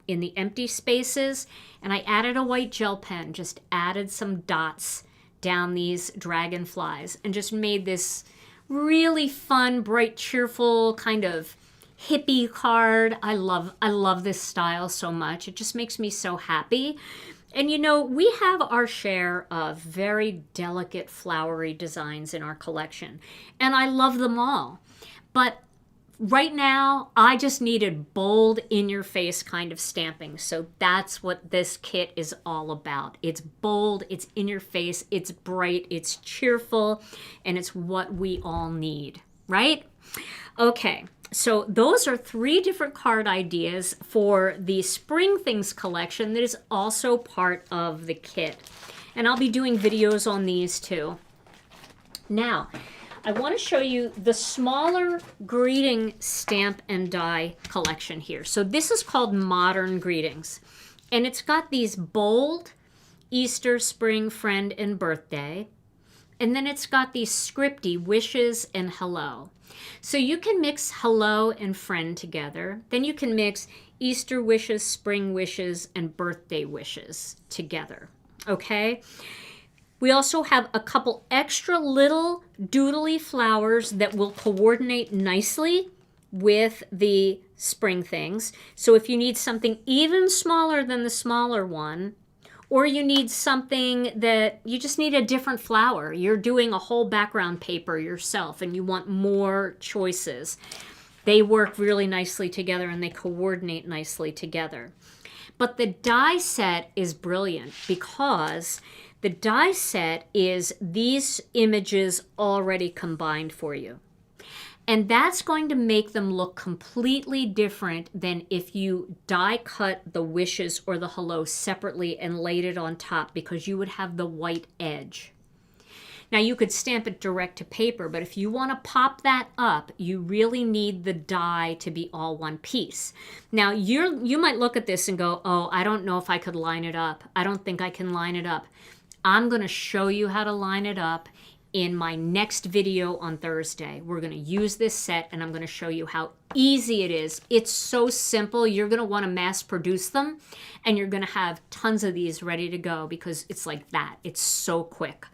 in the empty spaces. And I added a white gel pen, just added some dots down these dragonflies and just made this really fun, bright, cheerful, kind of hippie card. I love this style so much. It just makes me so happy. And you know, we have our share of very delicate, flowery designs in our collection, and I love them all. But right now, I just needed bold, in-your-face kind of stamping. So that's what this kit is all about. It's bold, it's in your face, it's bright, it's cheerful, and it's what we all need, right? Okay, so those are 3 different card ideas for the Spring Things collection that is also part of the kit. And I'll be doing videos on these too. Now, I want to show you the smaller greeting stamp and die collection here. So this is called Modern Greetings. And it's got these bold Easter, spring, friend, and birthday. And then it's got these scripty wishes and hello. So you can mix hello and friend together. Then you can mix Easter wishes, spring wishes, and birthday wishes together. Okay? We also have a couple extra little doodly flowers that will coordinate nicely with the spring things. So if you need something even smaller than the smaller one, or you need something that you just need a different flower, you're doing a whole background paper yourself and you want more choices, they work really nicely together and they coordinate nicely together. But the die set is brilliant because the die set is these images already combined for you. And that's going to make them look completely different than if you die cut the wishes or the hello separately and laid it on top, because you would have the white edge. Now you could stamp it direct to paper, but if you want to pop that up, you really need the die to be all one piece. Now you might look at this and go, oh, I don't know if I could line it up. I don't think I can line it up. I'm going to show you how to line it up in my next video on Thursday. We're going to use this set and I'm going to show you how easy it is. It's so simple. You're going to want to mass produce them and you're going to have tons of these ready to go because it's like that. It's so quick.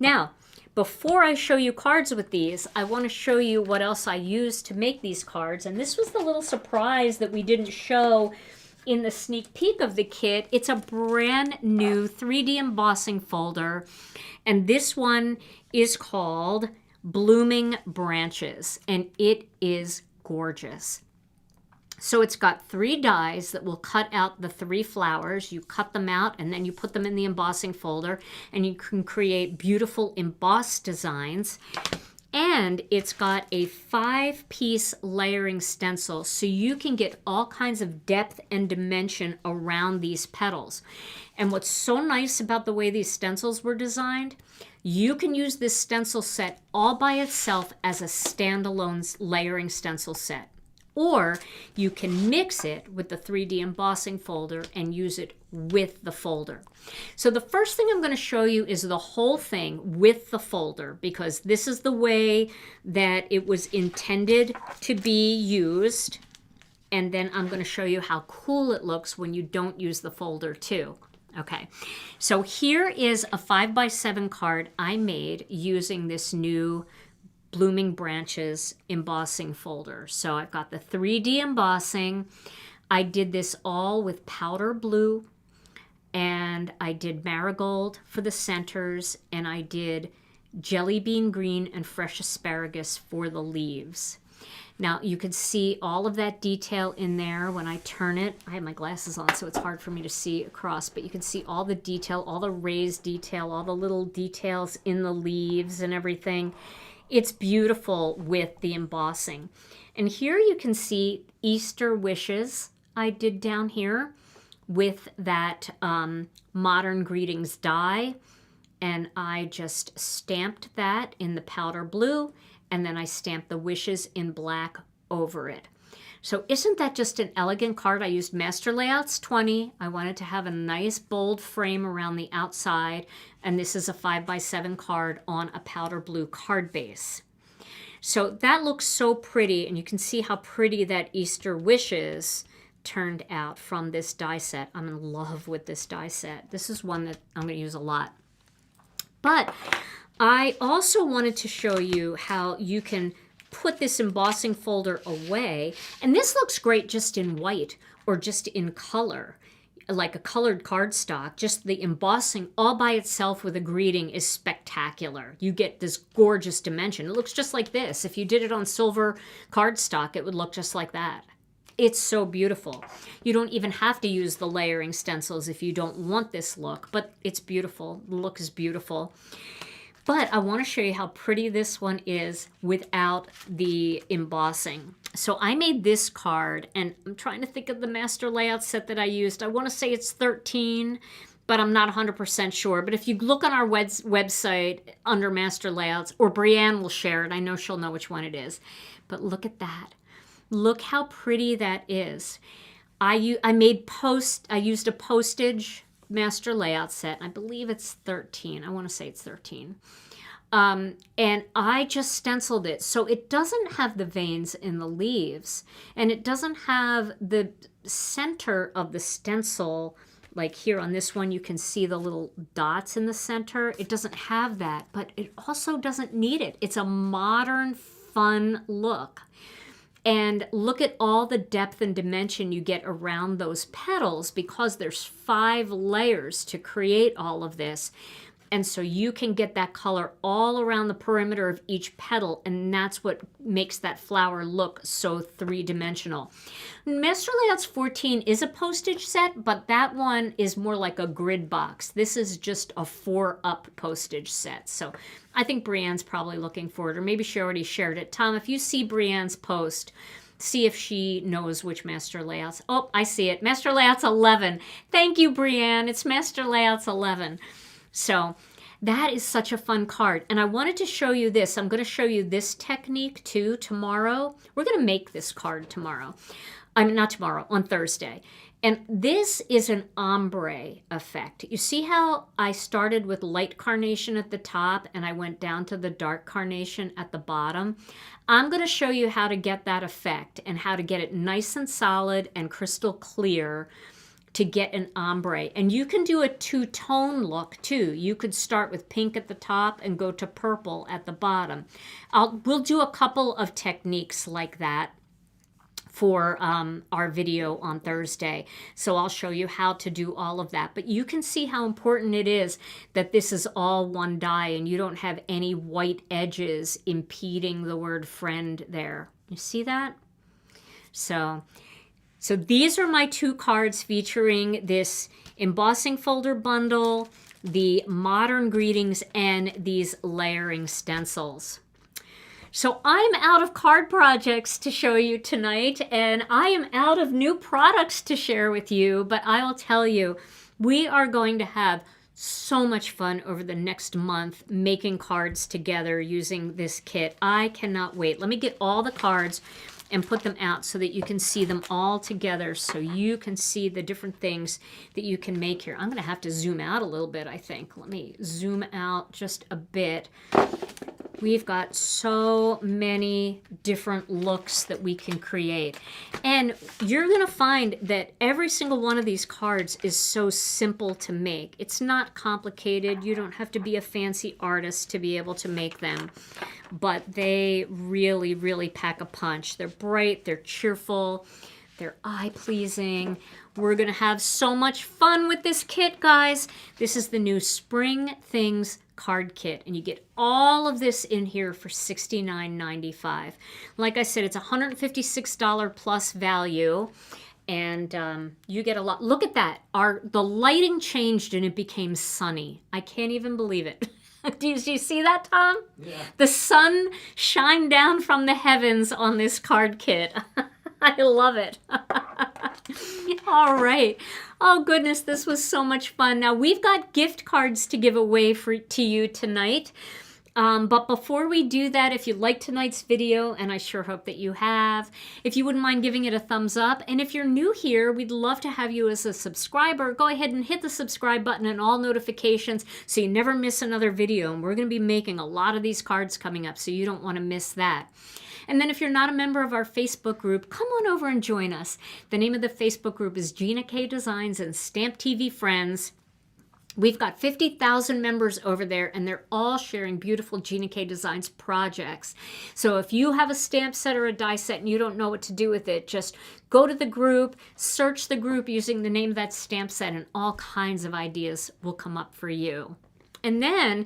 Now, before I show you cards with these, I want to show you what else I used to make these cards. And this was the little surprise that we didn't show in the sneak peek of the kit. It's a brand new 3D embossing folder. And this one is called Blooming Branches, and it is gorgeous. So it's got 3 dies that will cut out the 3 flowers. You cut them out and then you put them in the embossing folder and you can create beautiful embossed designs. And it's got a 5-piece layering stencil, so you can get all kinds of depth and dimension around these petals. And what's so nice about the way these stencils were designed, you can use this stencil set all by itself as a standalone layering stencil set. Or you can mix it with the 3D embossing folder and use it with the folder. So the first thing I'm going to show you is the whole thing with the folder, because this is the way that it was intended to be used. And then I'm going to show you how cool it looks when you don't use the folder too. Okay, so here is a 5x7 card I made using this new Blooming Branches embossing folder. So I've got the 3D embossing. I did this all with powder blue, and I did marigold for the centers, and I did jelly bean green and fresh asparagus for the leaves. Now you can see all of that detail in there when I turn it. I have my glasses on, so it's hard for me to see across, but you can see all the detail, all the raised detail, all the little details in the leaves and everything. It's beautiful with the embossing. And here you can see Easter wishes I did down here with that Modern Greetings die. And I just stamped that in the powder blue, and then I stamped the wishes in black over it. So isn't that just an elegant card? I used Master Layouts 20. I wanted to have a nice bold frame around the outside, and this is a 5x7 card on a powder blue card base. So that looks so pretty, and you can see how pretty that Easter wishes turned out from this die set. I'm in love with this die set. This is one that I'm going to use a lot. But I also wanted to show you how you can put this embossing folder away. And this looks great just in white or just in color, like a colored cardstock. Just the embossing all by itself with a greeting is spectacular. You get this gorgeous dimension. It looks just like this. If you did it on silver cardstock, it would look just like that. It's so beautiful. You don't even have to use the layering stencils if you don't want this look, but it's beautiful. The look is beautiful. But I want to show you how pretty this one is without the embossing. So I made this card, and I'm trying to think of the Master Layout set that I used. I want to say it's 13, but I'm not 100% sure. But if you look on our website under Master Layouts, or Brianne will share it, I know she'll know which one it is. But look at that. Look how pretty that is. I used a postage Master Layout set. I believe it's 13. I want to say it's 13. And I just stenciled it. So it doesn't have the veins in the leaves, and it doesn't have the center of the stencil. Like here on this one, you can see the little dots in the center. It doesn't have that, but it also doesn't need it. It's a modern, fun look. And look at all the depth and dimension you get around those petals, because there's 5 layers to create all of this. And so you can get that color all around the perimeter of each petal, and that's what makes that flower look so 3-dimensional. Master Layouts 14 is a postage set, but that one is more like a grid box. This is just a 4-up postage set. So I think Brianne's probably looking for it, or maybe she already shared it. Tom, if you see Brianne's post, see if she knows which Master Layouts. Oh, I see it. Master Layouts 11. Thank you, Brianne. It's Master Layouts 11. So that is such a fun card. And I wanted to show you this. I'm going to show you this technique too tomorrow. We're going to make this card tomorrow. I mean, not tomorrow, on Thursday. And this is an ombre effect. You see how I started with light carnation at the top and I went down to the dark carnation at the bottom? I'm going to show you how to get that effect and how to get it nice and solid and crystal clear to get an ombre. And you can do a 2-tone look too. You could start with pink at the top and go to purple at the bottom. We'll do a couple of techniques like that for our video on Thursday. So I'll show you how to do all of that. But you can see how important it is that this is all one die and you don't have any white edges impeding the word friend there. You see that? So these are my 2 cards featuring this embossing folder bundle, the modern greetings, and these layering stencils. So I'm out of card projects to show you tonight, and I am out of new products to share with you, but I will tell you, we are going to have so much fun over the next month making cards together using this kit. I cannot wait. Let me get all the cards and put them out so that you can see them all together, so you can see the different things that you can make here. I'm going to have to zoom out a little bit, I think. Let me zoom out just a bit. We've got so many different looks that we can create. And you're going to find that every single one of these cards is so simple to make. It's not complicated. You don't have to be a fancy artist to be able to make them. But they really, really pack a punch. They're bright, they're cheerful, they're eye-pleasing. We're going to have so much fun with this kit, guys. This is the new Spring Things card kit, and you get all of this in here for $69.95. Like I said, it's $156 plus value, and you get a lot. Look at that. The lighting changed and it became sunny. I can't even believe it. Did you see that, Tom? Yeah. The sun shined down from the heavens on this card kit. I love it. All right. Oh, goodness, this was so much fun. Now, we've got gift cards to give away to you tonight. But before we do that, if you liked tonight's video, and I sure hope that you have, if you wouldn't mind giving it a thumbs up, and if you're new here, we'd love to have you as a subscriber. Go ahead and hit the subscribe button and all notifications so you never miss another video. And we're going to be making a lot of these cards coming up, so you don't want to miss that. And then if you're not a member of our Facebook group, come on over and join us. The name of the Facebook group is Gina K Designs and Stamp TV Friends. We've got 50,000 members over there, and they're all sharing beautiful Gina K Designs projects. So if you have a stamp set or a die set and you don't know what to do with it, just go to the group, search the group using the name of that stamp set, and all kinds of ideas will come up for you. And then,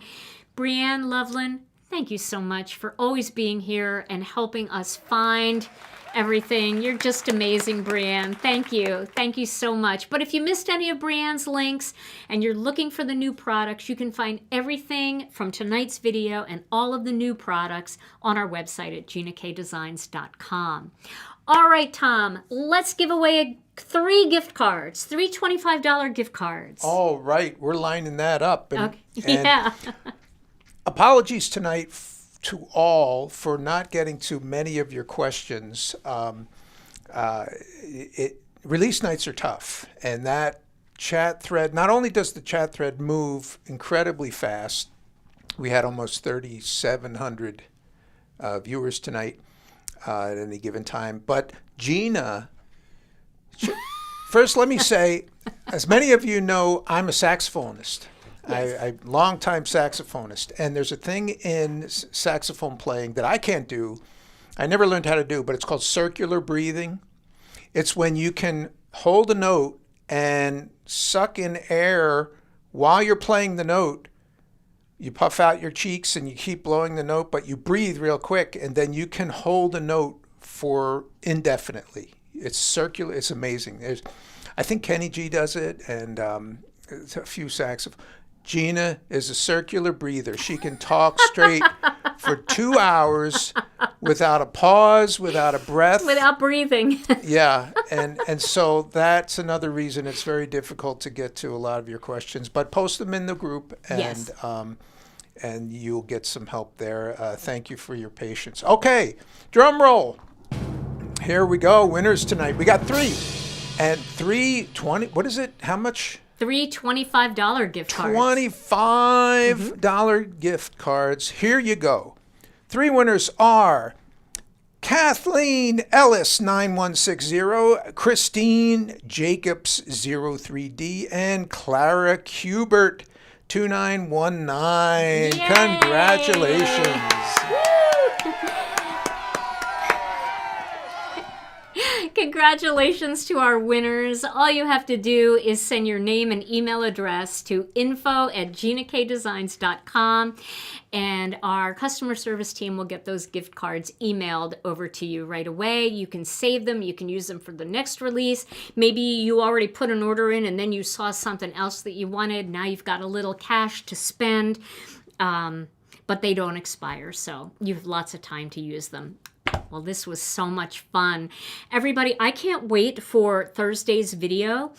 Brianne Loveland, thank you so much for always being here and helping us find everything. You're just amazing, Brianne. Thank you. Thank you so much. But if you missed any of Brianne's links and you're looking for the new products, you can find everything from tonight's video and all of the new products on our website at ginakdesigns.com. All right, Tom, let's give away 3 gift cards, 3 $25 gift cards. All right, we're lining that up. Okay. And Yeah. apologies tonight to all for not getting to many of your questions. Release nights are tough, and that chat thread, not only does the chat thread move incredibly fast, we had almost 3,700 viewers tonight at any given time, but Gina, first let me say, as many of you know, I'm a saxophonist. Yes. I'm a longtime saxophonist, and there's a thing in saxophone playing that I can't do. I never learned how to do, but it's called circular breathing. It's when you can hold a note and suck in air while you're playing the note. You puff out your cheeks and you keep blowing the note, but you breathe real quick, and then you can hold a note for indefinitely. It's circular. It's amazing. I think Kenny G does it, and a few saxophones. Gina is a circular breather. She can talk straight for 2 hours without a pause, without a breath. Without breathing. Yeah, and so that's another reason it's very difficult to get to a lot of your questions. But post them in the group, and Yes. And you'll get some help there. Thank you for your patience. Okay, drum roll. Here we go. Winners tonight. We got 3. And 320. What is it? How much? 3 $25 gift cards. $25 gift cards. Here you go. 3 winners are Kathleen Ellis 9160, Christine Jacobs 03D, and Clara Kubert 2919. Yay! Congratulations. Congratulations to our winners. All you have to do is send your name and email address to info@ginakdesigns.com, and our customer service team will get those gift cards emailed over to you right away. You can save them. You can use them for the next release. Maybe you already put an order in and then you saw something else that you wanted. Now you've got a little cash to spend, but they don't expire, so you have lots of time to use them. Well, this was so much fun. Everybody, I can't wait for Thursday's video,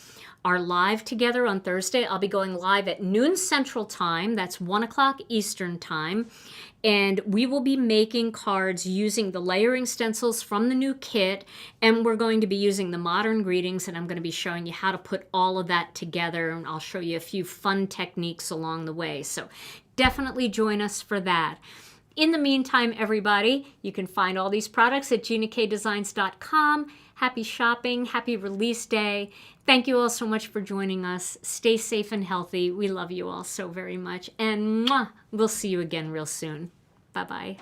our live together on Thursday. I'll be going live at noon Central Time. That's 1 o'clock Eastern Time. And we will be making cards using the layering stencils from the new kit. And we're going to be using the modern greetings. And I'm going to be showing you how to put all of that together. And I'll show you a few fun techniques along the way. So definitely join us for that. In the meantime, everybody, you can find all these products at ginakdesigns.com. Happy shopping. Happy release day. Thank you all so much for joining us. Stay safe and healthy. We love you all so very much. And we'll see you again real soon. Bye-bye.